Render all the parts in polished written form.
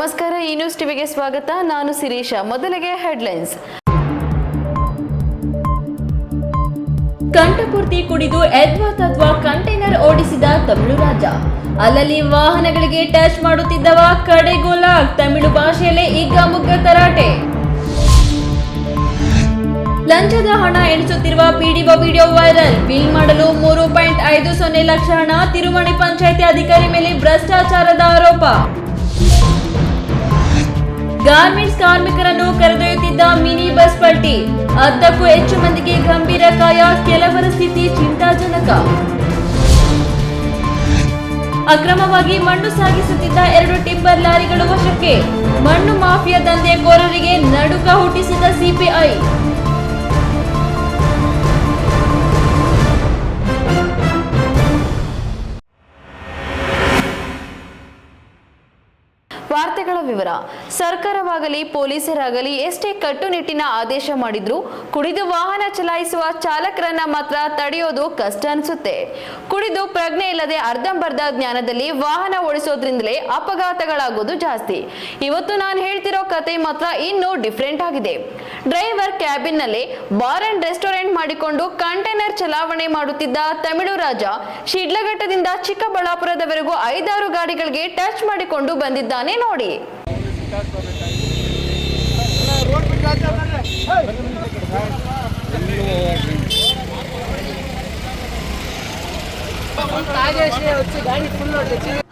ನಮಸ್ಕಾರ, ಈ ನ್ಯೂಸ್ ಟಿವಿಗೆ ಸ್ವಾಗತ. ನಾನು ಶಿರೀಷಾ. ಮೊದಲಿಗೆ ಹೆಡ್ಲೈನ್ಸ್. ಕಂಠಪೂರ್ತಿ ಕುಡಿದು ಎದ್ವಾ ಕಂಟೈನರ್ ಓಡಿಸಿದ ತಮಿಳು ರಾಜ. ಅಲ್ಲಲ್ಲಿ ವಾಹನಗಳಿಗೆ ಟಚ್ ಮಾಡುತ್ತಿದ್ದವ ಕಡೆಗೂ ಲಾಕ್. ತಮಿಳು ಭಾಷೆಯಲ್ಲೇ ಹಿಗ್ಗಾಮುಗ್ಗಾ ತರಾಟೆ. ಲಂಚದ ಹಣ ಎಣಿಸುತ್ತಿರುವ ಪಿಡಿಒ ವಿಡಿಯೋ ವೈರಲ್. ಬಿಲ್ ಮಾಡಲು 3.50 ಲಕ್ಷ ಹಣ. ತಿರುಮಣಿ ಪಂಚಾಯಿತಿ ಅಧಿಕಾರಿ ಮೇಲೆ ಭ್ರಷ್ಟಾಚಾರದ ಆರೋಪ. ಗಾರ್ಮೆಂಟ್ಸ್ ಕಾರ್ಮಿಕರನ್ನು ಕರೆದೊಯ್ಯುತ್ತಿದ್ದ ಮಿನಿ ಬಸ್ ಪಲ್ಟಿ. 10ಕ್ಕೂ ಹೆಚ್ಚು ಮಂದಿಗೆ ಗಂಭೀರ ಗಾಯ, ಕೆಲವರ ಸ್ಥಿತಿ ಚಿಂತಾಜನಕ. ಅಕ್ರಮವಾಗಿ ಮಣ್ಣು ಸಾಗಿಸುತ್ತಿದ್ದ 2 ಟಿಂಬರ್ ಲಾರಿಗಳು ವಶಕ್ಕೆ. ಮಣ್ಣು ಮಾಫಿಯಾ ದಂಧೆಕೋರರಿಗೆ ನಡುಕ ಹುಟ್ಟಿಸಿದ ಸಿಪಿಐ. ವಾರ್ತೆಗಳ ವಿವರ. ಸರ್ಕಾರವಾಗಲಿ ಪೊಲೀಸರಾಗಲಿ ಎಷ್ಟೇ ಕಟ್ಟುನಿಟ್ಟಿನ ಆದೇಶ ಮಾಡಿದ್ರು ಕುಡಿದು ವಾಹನ ಚಲಾಯಿಸುವ ಚಾಲಕರನ್ನ ಮಾತ್ರ ತಡೆಯೋದು ಕಷ್ಟ ಅನ್ಸುತ್ತೆ. ಕುಡಿದು ಪ್ರಜ್ಞೆ ಇಲ್ಲದೆ ಅರ್ಧಂಬರ್ಧ ಜ್ಞಾನದಲ್ಲಿ ವಾಹನ ಓಡಿಸೋದ್ರಿಂದಲೇ ಅಪಘಾತಗಳಾಗೋದು ಜಾಸ್ತಿ. ಇವತ್ತು ನಾನು ಹೇಳ್ತಿರೋ ಕತೆ ಮಾತ್ರ ಇನ್ನೂ ಡಿಫ್ರೆಂಟ್ ಆಗಿದೆ. ಡ್ರೈವರ್ ಕ್ಯಾಬಿನ್ ನಲ್ಲಿ ಬಾರ್ ಅಂಡ್ ರೆಸ್ಟೋರೆಂಟ್ ಮಾಡಿಕೊಂಡು ಕಂಟೈನರ್ ಚಲಾವಣೆ ಮಾಡುತ್ತಿದ್ದ ತಮಿಳು ರಾಜ ಶಿಡ್ಲಘಟ್ಟದಿಂದ ಚಿಕ್ಕಬಳ್ಳಾಪುರದವರೆಗೂ 5-6 ಗಾಡಿಗಳಿಗೆ ಟಚ್ ಮಾಡಿಕೊಂಡು ಬಂದಿದ್ದಾನೆ ನೋಡಿ.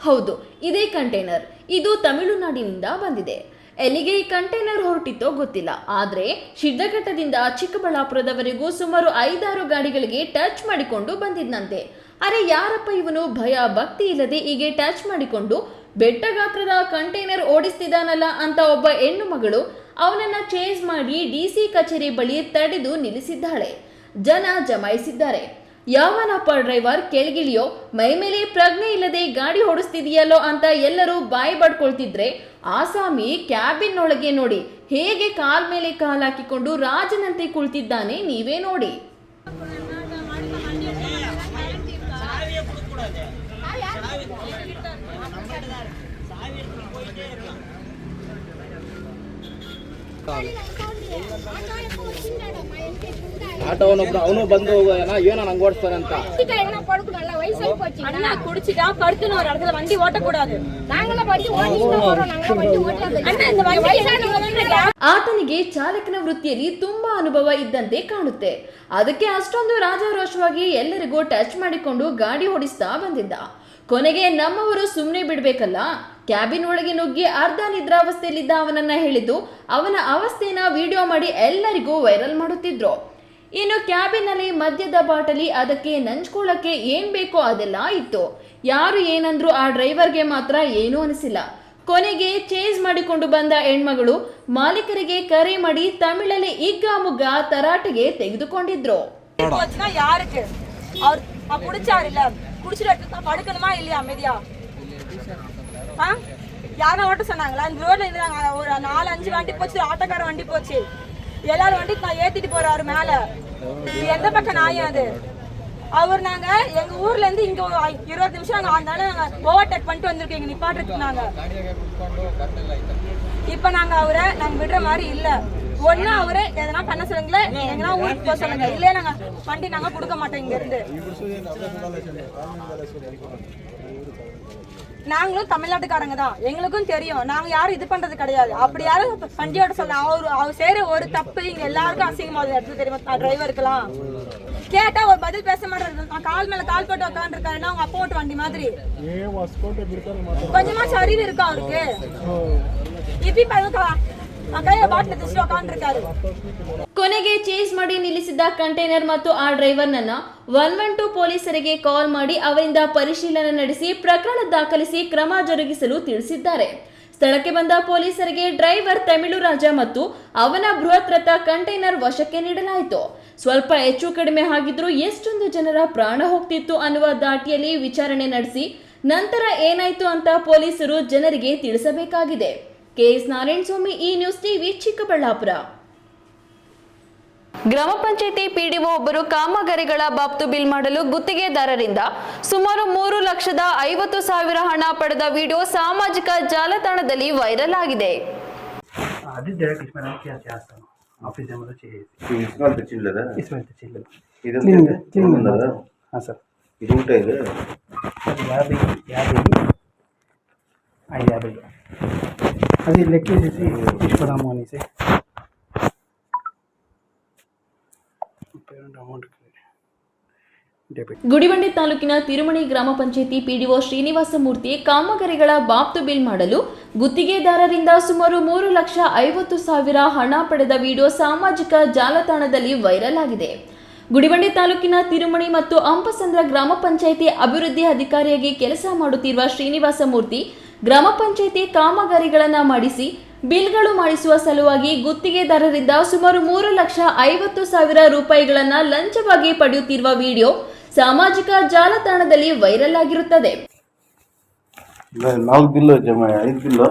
ಹೌದು, ಇದೇ ಕಂಟೈನರ್. ಇದು ತಮಿಳುನಾಡಿನಿಂದ ಬಂದಿದೆ. ಎಲ್ಲಿಗೆ ಈ ಕಂಟೈನರ್ ಹೊರಟಿತ್ತೋ ಗೊತ್ತಿಲ್ಲ. ಆದ್ರೆ ಶಿಡ್ಲಘಟ್ಟದಿಂದ ಚಿಕ್ಕಬಳ್ಳಾಪುರದವರೆಗೂ ಸುಮಾರು 5-6 ಗಾಡಿಗಳಿಗೆ ಟಚ್ ಮಾಡಿಕೊಂಡು ಬಂದಿದ್ದಂತೆ. ಅರೆ ಯಾರಪ್ಪ ಇವನು, ಭಯ ಭಕ್ತಿ ಇಲ್ಲದೆ ಹೀಗೆ ಟಚ್ ಮಾಡಿಕೊಂಡು ಬೆಟ್ಟ ಗಾತ್ರದ ಕಂಟೈನರ್ ಓಡಿಸ್ತಿದ್ದಾನಲ್ಲ ಅಂತ ಒಬ್ಬ ಹೆಣ್ಣು ಮಗಳು ಅವನನ್ನ ಚೇಸ್ ಮಾಡಿ ಡಿಸಿ ಕಚೇರಿ ಬಳಿ ತಡೆದು ನಿಲ್ಲಿಸಿದ್ದಾಳೆ. ಜನ ಜಮಾಯಿಸಿದ್ದಾರೆ. ಯಾವನಪ್ಪ ಡ್ರೈವರ್, ಕೆಳಗಿಳಿಯೋ, ಮೈ ಮೇಲೆ ಪ್ರಜ್ಞೆ ಇಲ್ಲದೆ ಗಾಡಿ ಓಡಿಸ್ತಿದೆಯಲ್ಲೋ ಅಂತ ಎಲ್ಲರೂ ಬಾಯಿ ಬಡ್ಕೊಳ್ತಿದ್ರೆ, ಆಸಾಮಿ ಕ್ಯಾಬಿನ್ ಒಳಗೆ ನೋಡಿ ಹೇಗೆ ಕಾಲ್ ಮೇಲೆ ಕಾಲ್ ಹಾಕಿಕೊಂಡು ರಾಜನಂತೆ ಕುಳಿತಿದ್ದಾನೆ. ನೀವೇ ನೋಡಿ. ಅವನು ಬಂದು ಏನೋ ನಂಗೆ ஓடிச்சாரு ಅಂತ அண்ணா குடிச்சிட்டா படுத்துன ஒரு இடத்துல வண்டி ஓட்டக்கூடாது. நாங்கள வண்டி ஓடிட்டு போறோம், நாங்கள வண்டி ஓட்டாத. அண்ணா இந்த வயசானவங்க. ಆತನಿಗೆ ಚಾಲಕನ ವೃತ್ತಿಯಲ್ಲಿ ತುಂಬಾ ಅನುಭವ ಇದ್ದಂತೆ ಕಾಣುತ್ತೆ. ಅದಕ್ಕೆ ಅಷ್ಟೊಂದು ರಾಜಾರೋಷವಾಗಿ ಎಲ್ಲರಿಗೂ ಟಚ್ ಮಾಡಿಕೊಂಡು ಗಾಡಿ ಓಡಿಸ್ತಾ ಬಂದಿದ್ದ. ಕೊನೆಗೆ ನಮ್ಮವರು ಸುಮ್ಮನೆ ಬಿಡ್ಬೇಕಲ್ಲ, ಕ್ಯಾಬಿನ್ ಒಳಗೆ ನುಗ್ಗಿ ಅರ್ಧ ನಿದ್ರಾವಸ್ಥೆಯಲ್ಲಿದ್ದ ಅವನನ್ನ ಹೇಳಿದ್ದು ಅವನ ಅವಸ್ಥೆನ ವಿಡಿಯೋ ಮಾಡಿ ಎಲ್ಲರಿಗೂ ವೈರಲ್ ಮಾಡುತ್ತಿದ್ರು. ಇನ್ನು ಕ್ಯಾಬಿನ್ ನಲ್ಲಿ ಮದ್ಯದ ಬಾಟಲಿ, ಅದಕ್ಕೆ ನಂಚ್ಕೊಳ್ಳಕ್ಕೆ ಏನ್ ಬೇಕೋ ಅದೆಲ್ಲ ಇತ್ತು. ಯಾರು ಏನಂದ್ರು ಆ ಡ್ರೈವರ್ಗೆ ಮಾತ್ರ ಏನೂ ಅನಿಸಿಲ್ಲ. ಕೊನೆಗೆ ಚೇಸ್ ಮಾಡಿಕೊಂಡು ಬಂದ ಹೆಣ್ಮಗಳು ಮಾಲೀಕರಿಗೆ ಕರೆ ಮಾಡಿ ತಮಿಳಲ್ಲಿ ಹಿಗ್ಗಾಮುಗ್ಗ ತರಾಟೆಗೆ ತೆಗೆದುಕೊಂಡಿದ್ರು. யாருக்கு அவர் குடிச்சாரு இல்ல, குடிச்சிட்டு படுக்கணுமா இல்லையா அமைதியா? யாரும் ஓட்ட சொன்னாங்களா? இந்த ரோட்ல இருந்தாங்க ஒரு 4-5 வண்டி போச்சு, ஆட்டோக்கார வண்டி போச்சு, எல்லாரும் வண்டி ஏத்திட்டு போறாரு மேல. எந்த பக்கம் நாயம் அது? அவர் நாங்க எங்க ஊர்ல இருந்து இங்க 20 நிமிஷம் நாங்க ஓவர்டேக் பண்ணிட்டு வந்திருக்கோம் எங்க நிப்பாட்டுறதுக்கு. நாங்க இப்ப நாங்க அவரை விடுற மாதிரி இல்ல. ஒண்ணு அவரு எதனா பண்ண சொல்லுங்களே, எங்கன்னா ஊருக்கு போக சொல்லுங்க, இல்லையே நாங்க வண்டி நாங்க கொடுக்க மாட்டோம். இங்க இருந்து நாங்களும் தமிழ்நாட்டுக்காரங்க தான், எங்களுக்கும் தெரியும். நாங்க யாரும் இது பண்றது கிடையாது. அப்படி யாரும் வண்டியோட சொல்ல அவர் செய்யற ஒரு தப்பு இங்க எல்லாருக்கும் அசிங்கமாகுது இடத்துல தெரியுமா? டிரைவருக்குலாம் கேட்டா ஒரு பதில் பேச மாட்டாரு. நான் கால் மேல கால் போட்டு உட்காந்துருக்காருன்னா அவங்க அப்பா ஓட்டு வண்டி மாதிரி. கொஞ்சமாச்சும் அறிவு இருக்கா அவருக்கு? இப்படி ಕೊನೆಗೆ ಚೇಸ್ ಮಾಡಿ ನಿಲ್ಲಿಸಿದ್ದ ಕಂಟೈನರ್ ಮತ್ತು ಆ ಡ್ರೈವರ್ನನ್ನ 112 ಪೊಲೀಸರಿಗೆ ಕಾಲ್ ಮಾಡಿ ಅವರಿಂದ ಪರಿಶೀಲನೆ ನಡೆಸಿ ಪ್ರಕರಣ ದಾಖಲಿಸಿ ಕ್ರಮ ಜರುಗಿಸಲು ತಿಳಿಸಿದ್ದಾರೆ. ಸ್ಥಳಕ್ಕೆ ಬಂದ ಪೊಲೀಸರಿಗೆ ಡ್ರೈವರ್ ತಮಿಳು ರಾಜ ಮತ್ತು ಅವನ ಬೃಹತ್ ರಥ ಕಂಟೈನರ್ ವಶಕ್ಕೆ ನೀಡಲಾಯಿತು. ಸ್ವಲ್ಪ ಹೆಚ್ಚು ಕಡಿಮೆ ಆಗಿದ್ರೂ ಎಷ್ಟೊಂದು ಜನರ ಪ್ರಾಣ ಹೋಗ್ತಿತ್ತು ಅನ್ನುವ ದಾಟಿಯಲ್ಲಿ ವಿಚಾರಣೆ ನಡೆಸಿ ನಂತರ ಏನಾಯ್ತು ಅಂತ ಪೊಲೀಸರು ಜನರಿಗೆ ತಿಳಿಸಬೇಕಾಗಿದೆ. ಕೆಎಸ್ ನಾರಾಯಣಸ್ವಾಮಿ, ಈ ನ್ಯೂಸ್ ಟಿವಿ, ಚಿಕ್ಕಬಳ್ಳಾಪುರ. ಗ್ರಾಮ ಪಂಚಾಯಿತಿ ಪಿಡಿಒ ಒಬ್ಬರು ಕಾಮಗಾರಿಗಳ ಬಾಬ್ತು ಬಿಲ್ ಮಾಡಲು ಗುತ್ತಿಗೆದಾರರಿಂದ ಸುಮಾರು 3,50,000 ಹಣ ಪಡೆದ ವಿಡಿಯೋ ಸಾಮಾಜಿಕ ಜಾಲತಾಣದಲ್ಲಿ వైరల్ ఆಗಿದೆ. అది డైరెక్ట్ ఇస్మాయిల్ చేస్తాను ఆఫీస్ ఏమో చేసి ఇస్మాయిల్ తెచ్చిలేదా? ఇస్మాయిల్ తెచ్చిలేదు. సార్ ఇది ఉంటాయి అది 50 అది లెక్కేసేసి తీసుకోదాము అనేసి అమౌంట్ ಗುಡಿಬಂಡೆ ತಾಲೂಕಿನ ತಿರುಮಣಿ ಗ್ರಾಮ ಪಂಚಾಯಿತಿ ಪಿಡಿಒ ಶ್ರೀನಿವಾಸಮೂರ್ತಿ ಕಾಮಗಾರಿಗಳ ಬಾಬ್ತು ಬಿಲ್ ಮಾಡಲು ಗುತ್ತಿಗೆದಾರರಿಂದ ಸುಮಾರು 3,50,000 ಹಣ ಪಡೆದ ವಿಡಿಯೋ ಸಾಮಾಜಿಕ ಜಾಲತಾಣದಲ್ಲಿ ವೈರಲ್ ಆಗಿದೆ. ಗುಡಿಬಂಡೆ ತಾಲೂಕಿನ ತಿರುಮಣಿ ಮತ್ತು ಅಂಪಸಂದ್ರ ಗ್ರಾಮ ಪಂಚಾಯಿತಿ ಅಭಿವೃದ್ಧಿ ಅಧಿಕಾರಿಯಾಗಿ ಕೆಲಸ ಮಾಡುತ್ತಿರುವ ಶ್ರೀನಿವಾಸಮೂರ್ತಿ ಗ್ರಾಮ ಪಂಚಾಯಿತಿ ಕಾಮಗಾರಿಗಳನ್ನು ಮಾಡಿಸಿ ಬಿಲ್ಗಳು ಮಾಡಿಸುವ ಸಲುವಾಗಿ ಗುತ್ತಿಗೆದಾರರಿಂದ ಸುಮಾರು 3,50,000 ರೂಪಾಯಿಗಳನ್ನು ಲಂಚವಾಗಿ ಪಡೆಯುತ್ತಿರುವ ವಿಡಿಯೋ ಸಾಮಾಜಿಕ ಜಾಲತಾಣದಲ್ಲಿ ವೈರಲ್ ಆಗಿರುತ್ತದೆ. 4 బిల్లు జమ 5 బిల్లు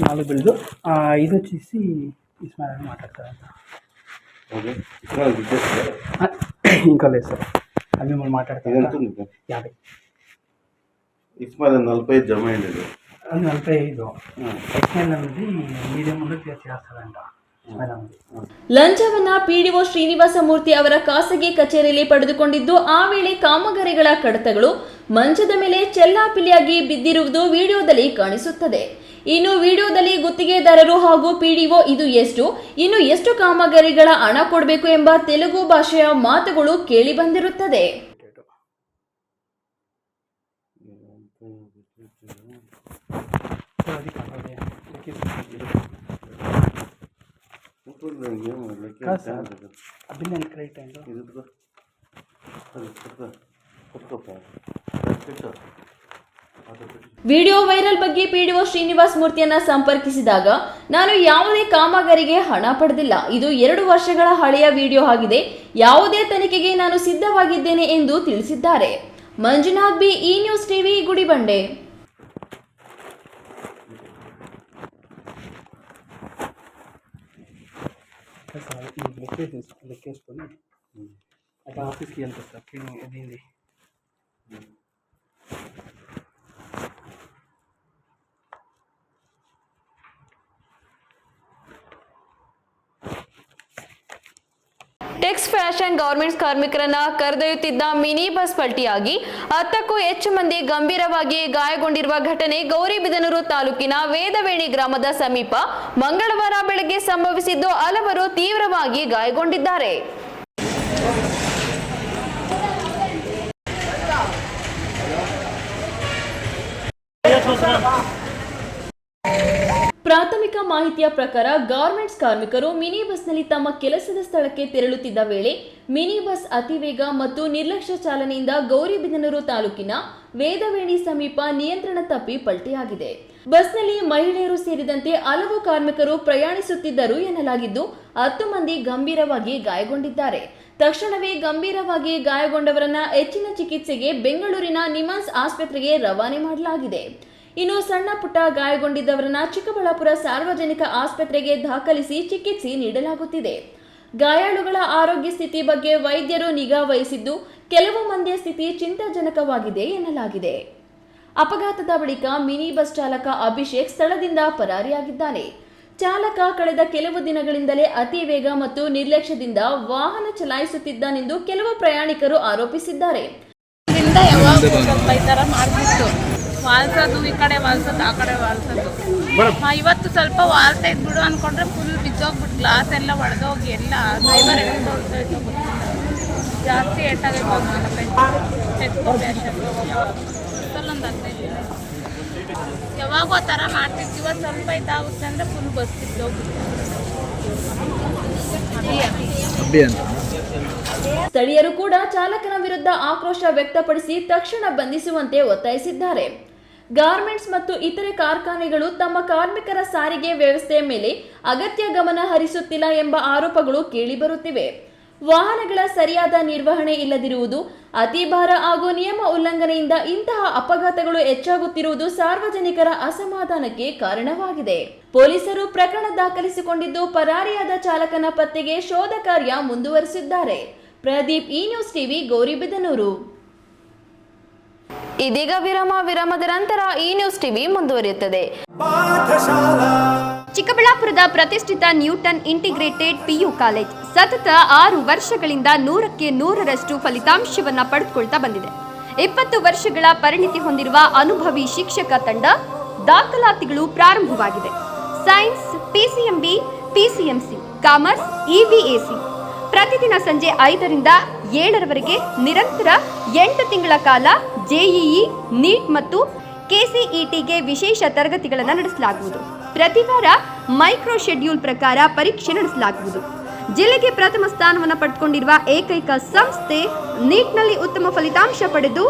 4 బిల్లు 5 వచ్చేసి ఇస్మాయిల్ మాట్లాడతారంట. ఓకే ఇస్మాయిల్ ఇచ్చేస్తారా? ఇంకా లేదు సార్, అవి మనం మాట్లాడతాం. 50 ఇస్మాయిల్ 45 జమ అయింది. 45 ఇస్మాయిల్ అనేది మీడియం ముందు చేస్తారంట. ಲಂಚವನ್ನ ಪಿಡಿಒ ಶ್ರೀನಿವಾಸಮೂರ್ತಿ ಅವರ ಖಾಸಗಿ ಕಚೇರಿಯಲ್ಲಿ ಪಡೆದುಕೊಂಡಿದ್ದು, ಆ ವೇಳೆ ಕಾಮಗಾರಿಗಳ ಕಡತಗಳು ಮಂಚದ ಮೇಲೆ ಚೆಲ್ಲಾಪಿಲ್ಲಿಯಾಗಿ ಬಿದ್ದಿರುವುದು ವಿಡಿಯೋದಲ್ಲಿ ಕಾಣಿಸುತ್ತದೆ. ಇನ್ನು ವಿಡಿಯೋದಲ್ಲಿ ಗುತ್ತಿಗೆದಾರರು ಹಾಗೂ ಪಿಡಿಒ ಇನ್ನು ಎಷ್ಟು ಕಾಮಗಾರಿಗಳ ಹಣ ಕೊಡಬೇಕು ಎಂಬ ತೆಲುಗು ಭಾಷೆಯ ಮಾತುಗಳು ಕೇಳಿ ಬಂದಿರುತ್ತದೆ. ವಿಡಿಯೋ ವೈರಲ್ ಬಗ್ಗೆ ಪಿಡಿಒ ಶ್ರೀನಿವಾಸ ಮೂರ್ತಿಯನ್ನ ಸಂಪರ್ಕಿಸಿದಾಗ, ನಾನು ಯಾವುದೇ ಕಾಮಗಾರಿಗೆ ಹಣ ಪಡೆದಿಲ್ಲ, ಇದು 2 ವರ್ಷಗಳ ಹಳೆಯ ವಿಡಿಯೋ ಆಗಿದೆ, ಯಾವುದೇ ತನಿಖೆಗೆ ನಾನು ಸಿದ್ಧವಾಗಿದ್ದೇನೆ ಎಂದು ತಿಳಿಸಿದ್ದಾರೆ. ಮಂಜುನಾಥ್ ಬಿ, ಈ ನ್ಯೂಸ್ ಟಿವಿ, ಗುಡಿಬಂಡೆ. లెక్కేసుకొని అట్లా ఆఫీస్కి వెళ్తారు సార్. క్లీనింగ్ అదేంది ಟೆಕ್ಸ್ ಫ್ಯಾಷನ್ ಗಾರ್ಮೆಂಟ್ಸ್ ಕಾರ್ಮಿಕರನ್ನ ಕರೆದೊಯ್ಯುತ್ತಿದ್ದ ಮಿನಿ ಬಸ್ ಪಲ್ಟಿಯಾಗಿ 10ಕ್ಕೂ ಹೆಚ್ಚು ಮಂದಿ ಗಂಭೀರವಾಗಿ ಗಾಯಗೊಂಡಿರುವ ಘಟನೆ ಗೌರಿಬಿದನೂರು ತಾಲೂಕಿನ ವೇದವೇಣಿ ಗ್ರಾಮದ ಸಮೀಪ ಮಂಗಳವಾರ ಬೆಳಗ್ಗೆ ಸಂಭವಿಸಿದ್ದು, ಹಲವರು ತೀವ್ರವಾಗಿ ಗಾಯಗೊಂಡಿದ್ದಾರೆ. ಪ್ರಾಥಮಿಕ ಮಾಹಿತಿಯ ಪ್ರಕಾರ ಗಾರ್ಮೆಂಟ್ಸ್ ಕಾರ್ಮಿಕರು ಮಿನಿ ಬಸ್ನಲ್ಲಿ ತಮ್ಮ ಕೆಲಸದ ಸ್ಥಳಕ್ಕೆ ತೆರಳುತ್ತಿದ್ದ ವೇಳೆ ಮಿನಿ ಬಸ್ ಅತಿವೇಗ ಮತ್ತು ನಿರ್ಲಕ್ಷ್ಯ ಚಾಲನೆಯಿಂದ ಗೌರಿಬಿದನೂರು ತಾಲೂಕಿನ ವೇದವೇಣಿ ಸಮೀಪ ನಿಯಂತ್ರಣ ತಪ್ಪಿ ಪಲ್ಟಿಯಾಗಿದೆ. ಬಸ್ನಲ್ಲಿ ಮಹಿಳೆಯರು ಸೇರಿದಂತೆ ಹಲವು ಕಾರ್ಮಿಕರು ಪ್ರಯಾಣಿಸುತ್ತಿದ್ದರು ಎನ್ನಲಾಗಿದ್ದು, 10 ಮಂದಿ ಗಂಭೀರವಾಗಿ ಗಾಯಗೊಂಡಿದ್ದಾರೆ. ತಕ್ಷಣವೇ ಗಂಭೀರವಾಗಿ ಗಾಯಗೊಂಡವರನ್ನ ಹೆಚ್ಚಿನ ಚಿಕಿತ್ಸೆಗೆ ಬೆಂಗಳೂರಿನ ನಿಮ್ಹಾನ್ಸ್ ಆಸ್ಪತ್ರೆಗೆ ರವಾನೆ ಮಾಡಲಾಗಿದೆ. ಇನ್ನು ಸಣ್ಣ ಪುಟ್ಟ ಗಾಯಗೊಂಡಿದ್ದವರನ್ನ ಚಿಕ್ಕಬಳ್ಳಾಪುರ ಸಾರ್ವಜನಿಕ ಆಸ್ಪತ್ರೆಗೆ ದಾಖಲಿಸಿ ಚಿಕಿತ್ಸೆ ನೀಡಲಾಗುತ್ತಿದೆ. ಗಾಯಾಳುಗಳ ಆರೋಗ್ಯ ಸ್ಥಿತಿ ಬಗ್ಗೆ ವೈದ್ಯರು ನಿಗಾ ವಹಿಸಿದ್ದು, ಕೆಲವು ಮಂದಿಯ ಸ್ಥಿತಿ ಚಿಂತಾಜನಕವಾಗಿದೆ ಎನ್ನಲಾಗಿದೆ. ಅಪಘಾತದ ಬಳಿಕ ಮಿನಿ ಬಸ್ ಚಾಲಕ ಅಭಿಷೇಕ್ ಸ್ಥಳದಿಂದ ಪರಾರಿಯಾಗಿದ್ದಾನೆ. ಚಾಲಕ ಕಳೆದ ಕೆಲವು ದಿನಗಳಿಂದಲೇ ಅತಿ ವೇಗ ಮತ್ತು ನಿರ್ಲಕ್ಷ್ಯದಿಂದ ವಾಹನ ಚಲಾಯಿಸುತ್ತಿದ್ದಾನೆಂದು ಕೆಲವು ಪ್ರಯಾಣಿಕರು ಆರೋಪಿಸಿದ್ದಾರೆ. ವಾಲ್ಸೋದು ಈ ಕಡೆ ವಾಲ್ಸೋದು ಆ ಕಡೆ ವಾಲ್ಸೋದು. ಇವತ್ತು ಸ್ವಲ್ಪ ವಾಲ್ತಾ ಇದ್ ಬಿಡು ಅನ್ಕೊಂಡ್ರೆ ಫುಲ್ ಬಿದ್ದೋಗ್ಬಿಟ್ಟು ಗ್ಲಾಸ್ ಎಲ್ಲ ಒಡೆದೋಗಿ ಎಲ್ಲ ಡ್ರೈವರ್ ಜಾಸ್ತಿ ಏಟಾಗಿ ಒಂದು 15 ಯಾವಾಗೂ ಆ ಥರ ಮಾಡ್ತಿತ್ತು. ಇವತ್ತು ಸ್ವಲ್ಪ ಇದಾಗುತ್ತೆ ಅಂದರೆ ಫುಲ್ ಬಸ್ ಬಿದ್ದೋಗ್ಬಿಟ್ಟು. ಸ್ಥಳೀಯರು ಕೂಡ ಚಾಲಕನ ವಿರುದ್ಧ ಆಕ್ರೋಶ ವ್ಯಕ್ತಪಡಿಸಿ ತಕ್ಷಣ ಬಂಧಿಸುವಂತೆ ಒತ್ತಾಯಿಸಿದ್ದಾರೆ. ಗಾರ್ಮೆಂಟ್ಸ್ ಮತ್ತು ಇತರೆ ಕಾರ್ಖಾನೆಗಳು ತಮ್ಮ ಕಾರ್ಮಿಕರ ಸಾರಿಗೆ ವ್ಯವಸ್ಥೆಯ ಮೇಲೆ ಅಗತ್ಯ ಗಮನ ಹರಿಸುತ್ತಿಲ್ಲ ಎಂಬ ಆರೋಪಗಳು ಕೇಳಿಬರುತ್ತಿವೆ. ವಾಹನಗಳ ಸರಿಯಾದ ನಿರ್ವಹಣೆ ಇಲ್ಲದಿರುವುದು, ಅತಿ ಭಾರ ಹಾಗೂ ನಿಯಮ ಉಲ್ಲಂಘನೆಯಿಂದ ಇಂತಹ ಅಪಘಾತಗಳು ಹೆಚ್ಚಾಗುತ್ತಿರುವುದು ಸಾರ್ವಜನಿಕರ ಅಸಮಾಧಾನಕ್ಕೆ ಕಾರಣವಾಗಿದೆ. ಪೊಲೀಸರು ಪ್ರಕರಣ ದಾಖಲಿಸಿಕೊಂಡಿದ್ದು ಪರಾರಿಯಾದ ಚಾಲಕನ ಪತ್ತೆಗೆ ಶೋಧ ಕಾರ್ಯ ಮುಂದುವರಿಸಿದ್ದಾರೆ. ಪ್ರದೀಪ್, ಈ ನ್ಯೂಸ್ ಟಿವಿ, ಗೌರಿಬಿದನೂರು. ಇದೀಗ ವಿರಾಮದ ನಂತರ ಈ ನ್ಯೂಸ್ ಟಿವಿ ಮುಂದುವರಿಯುತ್ತದೆ. ಚಿಕ್ಕಬಳ್ಳಾಪುರದ ಪ್ರತಿಷ್ಠಿತ ನ್ಯೂಟನ್ ಇಂಟಿಗ್ರೇಟೆಡ್ ಪಿಯು ಕಾಲೇಜ್ ಸತತ 6 ವರ್ಷಗಳಿಂದ 100ಕ್ಕೆ 100ರಷ್ಟು ಫಲಿತಾಂಶವನ್ನು ಪಡೆದುಕೊಳ್ತಾ ಬಂದಿದೆ. 20 ವರ್ಷಗಳ ಪರಿಣಿತಿ ಹೊಂದಿರುವ ಅನುಭವಿ ಶಿಕ್ಷಕ ತಂಡ, ದಾಖಲಾತಿಗಳು ಪ್ರಾರಂಭವಾಗಿದೆ. ಸೈನ್ಸ್, ಪಿಸಿಎಂಬಿ, ಪಿಸಿಎಂಸಿ, ಕಾಮರ್ಸ್, ಇವಿಎಸಿ ಪ್ರತಿದಿನ ಸಂಜೆ 5ರಿಂದ 7ರವರೆಗೆ ನಿರಂತರ 8 ತಿಂಗಳ ಕಾಲ ಜೆಇಇ, ನೀಟ್ ಮತ್ತು ಕೆಸಿಇಟಿಗೆ ವಿಶೇಷ ತರಗತಿಗಳನ್ನು ನಡೆಸಲಾಗುವುದು. ಪ್ರತಿ ವಾರ ಮೈಕ್ರೋ ಶೆಡ್ಯೂಲ್ ಪ್ರಕಾರ ಪರೀಕ್ಷೆ ನಡೆಸಲಾಗುವುದು. ಜಿಲ್ಲೆಗೆ ಪ್ರಥಮ ಸ್ಥಾನವನ್ನು ಪಡೆದುಕೊಂಡಿರುವ ಏಕೈಕ ಸಂಸ್ಥೆ, ನೀಟ್ನಲ್ಲಿ ಉತ್ತಮ ಫಲಿತಾಂಶ ಪಡೆದು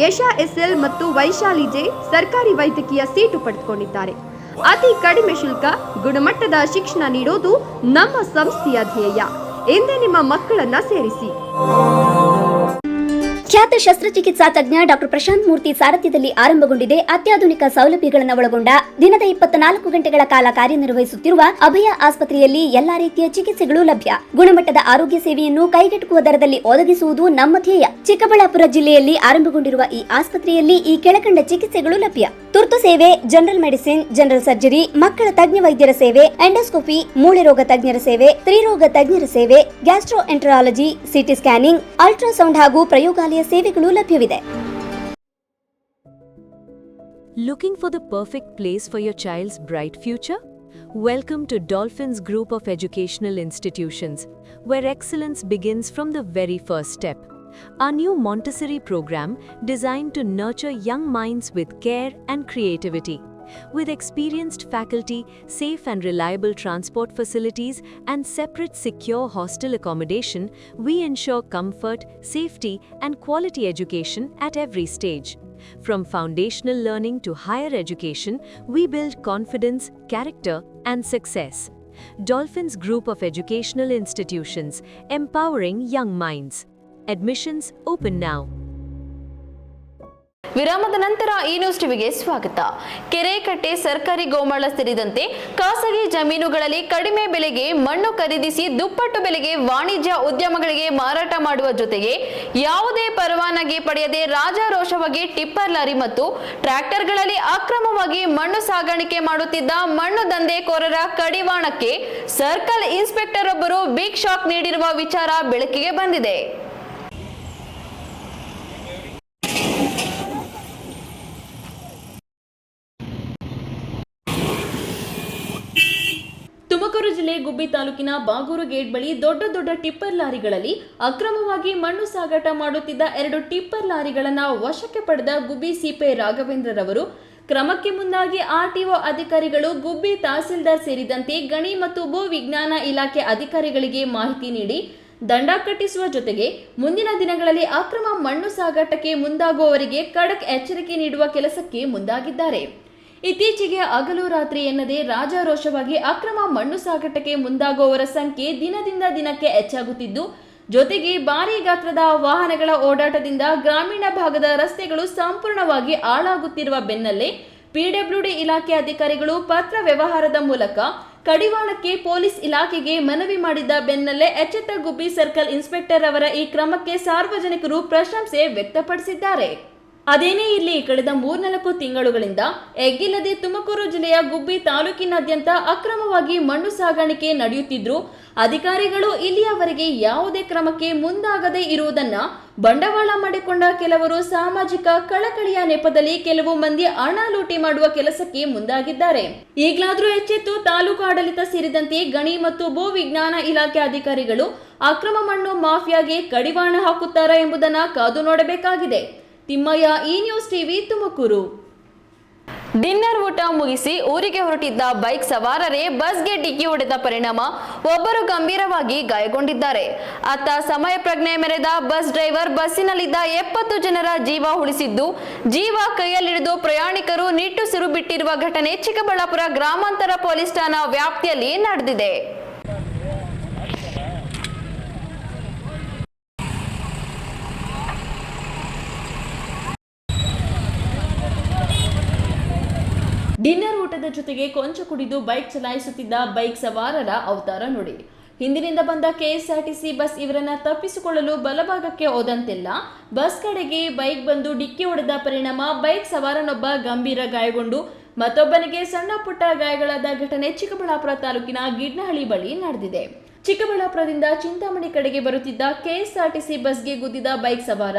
ಯಶಾ ಎಸ್ಎಲ್ ಮತ್ತು ವೈಶಾಲಿ ಜೆ ಸರ್ಕಾರಿ ವೈದ್ಯಕೀಯ ಸೀಟು ಪಡೆದುಕೊಂಡಿದ್ದಾರೆ. ಅತಿ ಕಡಿಮೆ ಶುಲ್ಕ, ಗುಣಮಟ್ಟದ ಶಿಕ್ಷಣ ನೀಡೋದು ನಮ್ಮ ಸಂಸ್ಥೆಯ ಧ್ಯೇಯ. ಎಂದೇ ನಿಮ್ಮ ಮಕ್ಕಳನ್ನ ಸೇರಿಸಿ. ಖ್ಯಾತ ಶಸ್ತ್ರಚಿಕಿತ್ಸಾ ತಜ್ಞ ಡಾಕ್ಟರ್ ಪ್ರಶಾಂತ್ ಮೂರ್ತಿ ಸಾರಥ್ಯದಲ್ಲಿ ಆರಂಭಗೊಂಡಿದೆ ಅತ್ಯಾಧುನಿಕ ಸೌಲಭ್ಯಗಳನ್ನು ಒಳಗೊಂಡ ದಿನದ 24 ಗಂಟೆಗಳ ಕಾಲ ಕಾರ್ಯನಿರ್ವಹಿಸುತ್ತಿರುವ ಅಭಯ ಆಸ್ಪತ್ರೆಯಲ್ಲಿ ಎಲ್ಲಾ ರೀತಿಯ ಚಿಕಿತ್ಸೆಗಳು ಲಭ್ಯ. ಗುಣಮಟ್ಟದ ಆರೋಗ್ಯ ಸೇವೆಯನ್ನು ಕೈಗೆಟುಕುವ ದರದಲ್ಲಿ ಒದಗಿಸುವುದು ನಮ್ಮ ಧ್ಯೇಯ. ಚಿಕ್ಕಬಳ್ಳಾಪುರ ಜಿಲ್ಲೆಯಲ್ಲಿ ಆರಂಭಗೊಂಡಿರುವ ಈ ಆಸ್ಪತ್ರೆಯಲ್ಲಿ ಈ ಕೆಳಕಂಡ ಚಿಕಿತ್ಸೆಗಳು ಲಭ್ಯ: ತುರ್ತು ಸೇವೆ, ಜನರಲ್ ಮೆಡಿಸಿನ್, ಜನರಲ್ ಸರ್ಜರಿ, ಮಕ್ಕಳ ತಜ್ಞ ವೈದ್ಯರ ಸೇವೆ, ಎಂಡೋಸ್ಕೋಪಿ, ಮೂಳೆ ರೋಗ ತಜ್ಞರ ಸೇವೆ, ಸ್ತ್ರೀರೋಗ ತಜ್ಞರ ಸೇವೆ, gastro enterology, CT scanning, ultrasound ಹಾಗೂ ಪ್ರಯೋಗಾಲಯ ಸೇವೆಗಳು ಲಭ್ಯವಿದೆ. Looking for the perfect place for your child's bright future? Welcome to Dolphins Group of Educational Institutions, where excellence begins from the very first step. Our new Montessori program designed to nurture young minds with care and creativity. With experienced faculty, safe and reliable transport facilities, and separate secure hostel accommodation, we ensure comfort, safety, and quality education at every stage. From foundational learning to higher education, we build confidence, character, and success. Dolphins Group of Educational Institutions, empowering young minds. Admissions open now. ವಿರಾಮದ ನಂತರ ಈ news ಟಿವಿಗೆ ಸ್ವಾಗತ. ಕೆರೆಕಟ್ಟೆ, ಸರ್ಕಾರಿ ಗೋಮಾಳ ಸೇರಿದಂತೆ ಖಾಸಗಿ ಜಮೀನುಗಳಲ್ಲಿ ಕಡಿಮೆ ಬೆಲೆಗೆ ಮಣ್ಣು ಖರೀದಿಸಿ ದುಪ್ಪಟ್ಟು ಬೆಲೆಗೆ ವಾಣಿಜ್ಯ ಉದ್ಯಮಗಳಿಗೆ ಮಾರಾಟ ಮಾಡುವ ಜೊತೆಗೆ ಯಾವುದೇ ಪರವಾನಗಿ ಪಡೆಯದೆ ರಾಜಾರೋಷವಾಗಿ ಟಿಪ್ಪರ್ ಲಾರಿ ಮತ್ತು ಟ್ರ್ಯಾಕ್ಟರ್ಗಳಲ್ಲಿ ಅಕ್ರಮವಾಗಿ ಮಣ್ಣು ಸಾಗಾಣಿಕೆ ಮಾಡುತ್ತಿದ್ದ ಮಣ್ಣು ದಂಧೆಕೋರರ ಕಡಿವಾಣಕ್ಕೆ ಸರ್ಕಲ್ ಇನ್ಸ್ಪೆಕ್ಟರ್ ಒಬ್ಬರು ಬಿಗ್ ಶಾಕ್ ನೀಡಿರುವ ವಿಚಾರ ಬೆಳಕಿಗೆ ಬಂದಿದೆ. ತುಮಕೂರು ಜಿಲ್ಲೆ ಗುಬ್ಬಿ ತಾಲೂಕಿನ ಬಾಗೂರು ಗೇಟ್ ಬಳಿ ದೊಡ್ಡ ಟಿಪ್ಪರ್ ಲಾರಿಗಳಲ್ಲಿ ಅಕ್ರಮವಾಗಿ ಮಣ್ಣು ಸಾಗಾಟ ಮಾಡುತ್ತಿದ್ದ 2 ಟಿಪ್ಪರ್ ಲಾರಿಗಳನ್ನು ವಶಕ್ಕೆ ಪಡೆದ ಗುಬ್ಬಿ ಸಿಪಿ ರಾಘವೇಂದ್ರರವರು ಕ್ರಮಕ್ಕೆ ಮುಂದಾಗಿ ಆರ್ಟಿಒ ಅಧಿಕಾರಿಗಳು, ಗುಬ್ಬಿ ತಹಸೀಲ್ದಾರ್ ಸೇರಿದಂತೆ ಗಣಿ ಮತ್ತು ಭೂ ವಿಜ್ಞಾನ ಇಲಾಖೆ ಅಧಿಕಾರಿಗಳಿಗೆ ಮಾಹಿತಿ ನೀಡಿ ದಂಡ ಕಟ್ಟಿಸುವ ಜೊತೆಗೆ ಮುಂದಿನ ದಿನಗಳಲ್ಲಿ ಅಕ್ರಮ ಮಣ್ಣು ಸಾಗಾಟಕ್ಕೆ ಮುಂದಾಗುವವರಿಗೆ ಖಡಕ್ ಎಚ್ಚರಿಕೆ ನೀಡುವ ಕೆಲಸಕ್ಕೆ ಮುಂದಾಗಿದ್ದಾರೆ. ಇತ್ತೀಚೆಗೆ ಹಗಲು ರಾತ್ರಿ ಎನ್ನದೇ ರಾಜಾರೋಷವಾಗಿ ಅಕ್ರಮ ಮಣ್ಣು ಸಾಗಾಟಕ್ಕೆ ಮುಂದಾಗುವವರ ಸಂಖ್ಯೆ ದಿನದಿಂದ ದಿನಕ್ಕೆ ಹೆಚ್ಚಾಗುತ್ತಿದ್ದು, ಜೊತೆಗೆ ಭಾರೀ ಗಾತ್ರದ ವಾಹನಗಳ ಓಡಾಟದಿಂದ ಗ್ರಾಮೀಣ ಭಾಗದ ರಸ್ತೆಗಳು ಸಂಪೂರ್ಣವಾಗಿ ಹಾಳಾಗುತ್ತಿರುವ ಬೆನ್ನಲ್ಲೇ ಪಿಡಬ್ಲ್ಯೂಡಿ ಇಲಾಖೆ ಅಧಿಕಾರಿಗಳು ಪತ್ರ ವ್ಯವಹಾರದ ಮೂಲಕ ಕಡಿವಾಣಕ್ಕೆ ಪೊಲೀಸ್ ಇಲಾಖೆಗೆ ಮನವಿ ಮಾಡಿದ್ದ ಬೆನ್ನಲ್ಲೇ ಎಚ್ಚೆತ್ತ ಗುಬ್ಬಿ ಸರ್ಕಲ್ ಇನ್ಸ್ಪೆಕ್ಟರ್ ಅವರ ಈ ಕ್ರಮಕ್ಕೆ ಸಾರ್ವಜನಿಕರು ಪ್ರಶಂಸೆ ವ್ಯಕ್ತಪಡಿಸಿದ್ದಾರೆ. ಅದೇನೇ ಇಲ್ಲಿ ಕಳೆದ 3-4 ತಿಂಗಳುಗಳಿಂದ ಎಗ್ಗಿಲ್ಲದೆ ತುಮಕೂರು ಜಿಲ್ಲೆಯ ಗುಬ್ಬಿ ತಾಲೂಕಿನಾದ್ಯಂತ ಅಕ್ರಮವಾಗಿ ಮಣ್ಣು ಸಾಗಾಣಿಕೆ ನಡೆಯುತ್ತಿದ್ರು ಅಧಿಕಾರಿಗಳು ಇಲ್ಲಿಯವರೆಗೆ ಯಾವುದೇ ಕ್ರಮಕ್ಕೆ ಮುಂದಾಗದೇ ಇರುವುದನ್ನ ಬಂಡವಾಳ ಮಾಡಿಕೊಂಡ ಕೆಲವರು ಸಾಮಾಜಿಕ ಕಳಕಳಿಯ ನೆಪದಲ್ಲಿ ಕೆಲವು ಮಂದಿ ಹಣ ಲೂಟಿ ಮಾಡುವ ಕೆಲಸಕ್ಕೆ ಮುಂದಾಗಿದ್ದಾರೆ. ಈಗಲಾದರೂ ಎಚ್ಚೆತ್ತು ತಾಲೂಕು ಆಡಳಿತ ಸೇರಿದಂತೆ ಗಣಿ ಮತ್ತು ಭೂ ವಿಜ್ಞಾನ ಇಲಾಖೆ ಅಧಿಕಾರಿಗಳು ಅಕ್ರಮ ಮಣ್ಣು ಮಾಫಿಯಾಗೆ ಕಡಿವಾಣ ಹಾಕುತ್ತಾರಾ ಎಂಬುದನ್ನು ಕಾದು ನೋಡಬೇಕಾಗಿದೆ. ತಿಮ್ಮಯ್ಯ, ಈ ನ್ಯೂಸ್ ಟಿವಿ, ತುಮಕೂರು. ಡಿನ್ನರ್ ಊಟ ಮುಗಿಸಿ ಊರಿಗೆ ಹೊರಟಿದ್ದ ಬೈಕ್ ಸವಾರರೇ ಬಸ್ಗೆ ಡಿಕ್ಕಿ ಹೊಡೆದ ಪರಿಣಾಮ ಒಬ್ಬರು ಗಂಭೀರವಾಗಿ ಗಾಯಗೊಂಡಿದ್ದಾರೆ. ಅತ್ತ ಸಮಯ ಪ್ರಜ್ಞೆ ಮೆರೆದ ಬಸ್ ಡ್ರೈವರ್ ಬಸ್ಸಿನಲ್ಲಿದ್ದ 70 ಜನರ ಜೀವ ಉಳಿಸಿದ್ದು, ಜೀವ ಕೈಯಲ್ಲಿಡಿದು ಪ್ರಯಾಣಿಕರು ನಿಟ್ಟುಸಿರು ಬಿಟ್ಟಿರುವ ಘಟನೆ ಚಿಕ್ಕಬಳ್ಳಾಪುರ ಗ್ರಾಮಾಂತರ ಪೊಲೀಸ್ ಠಾಣಾ ವ್ಯಾಪ್ತಿಯಲ್ಲಿ ನಡೆದಿದೆ. ಡಿನ್ನರ್ ಊಟದ ಜೊತೆಗೆ ಕೊಂಚ ಕುಡಿದು ಬೈಕ್ ಚಲಾಯಿಸುತ್ತಿದ್ದ ಬೈಕ್ ಸವಾರರ ಅವತಾರ ನೋಡಿ. ಹಿಂದಿನಿಂದ ಬಂದ ಕೆಎಸ್ಆರ್ಟಿಸಿ ಬಸ್ ಇವರನ್ನ ತಪ್ಪಿಸಿಕೊಳ್ಳಲು ಬಲಭಾಗಕ್ಕೆ ಹೋದಂತೆಲ್ಲ ಬಸ್ ಕಡೆಗೆ ಬೈಕ್ ಬಂದು ಡಿಕ್ಕಿ ಹೊಡೆದ ಪರಿಣಾಮ ಬೈಕ್ ಸವಾರನೊಬ್ಬ ಗಂಭೀರ ಗಾಯಗೊಂಡು ಮತ್ತೊಬ್ಬನಿಗೆ ಸಣ್ಣ ಪುಟ್ಟ ಗಾಯಗಳಾದ ಘಟನೆ ಚಿಕ್ಕಬಳ್ಳಾಪುರ ತಾಲೂಕಿನ ಗಿಡ್ನಹಳ್ಳಿ ಬಳಿ ನಡೆದಿದೆ. ಚಿಕ್ಕಬಳ್ಳಾಪುರದಿಂದ ಚಿಂತಾಮಣಿ ಕಡೆಗೆ ಬರುತ್ತಿದ್ದ ಕೆಎಸ್ಆರ್ಟಿಸಿ ಬಸ್ಗೆ ಗುದ್ದಿದ ಬೈಕ್ ಸವಾರ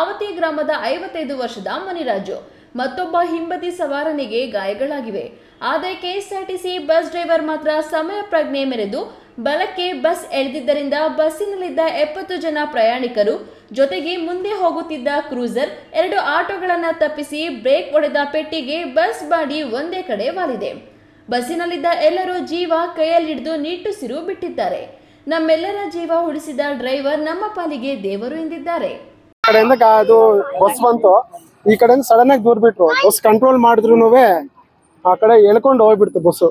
ಆವತಿ ಗ್ರಾಮದ 55 ವರ್ಷದ ಮುನಿರಾಜು. ಮತ್ತೊಬ್ಬ ಹಿಂಬದಿ ಸವಾರನಿಗೆ ಗಾಯಗಳಾಗಿವೆ. ಆದರೆ ಕೆಎಸ್ಆರ್ಟಿಸಿ ಬಸ್ ಡ್ರೈವರ್ ಮಾತ್ರ ಸಮಯ ಪ್ರಜ್ಞೆ ಮೆರೆದು ಬಲಕ್ಕೆ ಬಸ್ ಎಳೆದಿದ್ದರಿಂದ ಬಸ್ಸಿನಲ್ಲಿದ್ದ 70 ಜನ ಪ್ರಯಾಣಿಕರು ಜೊತೆಗೆ ಮುಂದೆ ಹೋಗುತ್ತಿದ್ದ ಕ್ರೂಸರ್ 2 ಆಟೋಗಳನ್ನು ತಪ್ಪಿಸಿ ಬ್ರೇಕ್ ಹೊಡೆದ ಪೆಟ್ಟಿಗೆ ಬಸ್ ಬಾಡಿ ಒಂದೇ ಕಡೆ ವಾಲಿದೆ. ಬಸ್ಸಿನಲ್ಲಿದ್ದ ಎಲ್ಲರೂ ಜೀವ ಕೈಯಲ್ಲಿಡಿದು ನಿಟ್ಟುಸಿರು ಬಿಟ್ಟಿದ್ದಾರೆ. ನಮ್ಮೆಲ್ಲರ ಜೀವ ಉಳಿಸಿದ ಡ್ರೈವರ್ ನಮ್ಮ ಪಾಲಿಗೆ ದೇವರು ಎಂದಿದ್ದಾರೆ. ಕಡೆಯಿಂದ ಅದು ಬಸ್ ಬಂತು, ಈ ಕಡೆಯಿಂದ ಸಡನ್ ಆಗಿ ದೂರ ಬಿಟ್ರು. ಬಸ್ ಕಂಟ್ರೋಲ್ ಮಾಡಿದ್ರು ಆ ಕಡೆ ಎಳ್ಕೊಂಡು ಹೋಗ್ಬಿಡ್ತು ಬಸ್ಸು.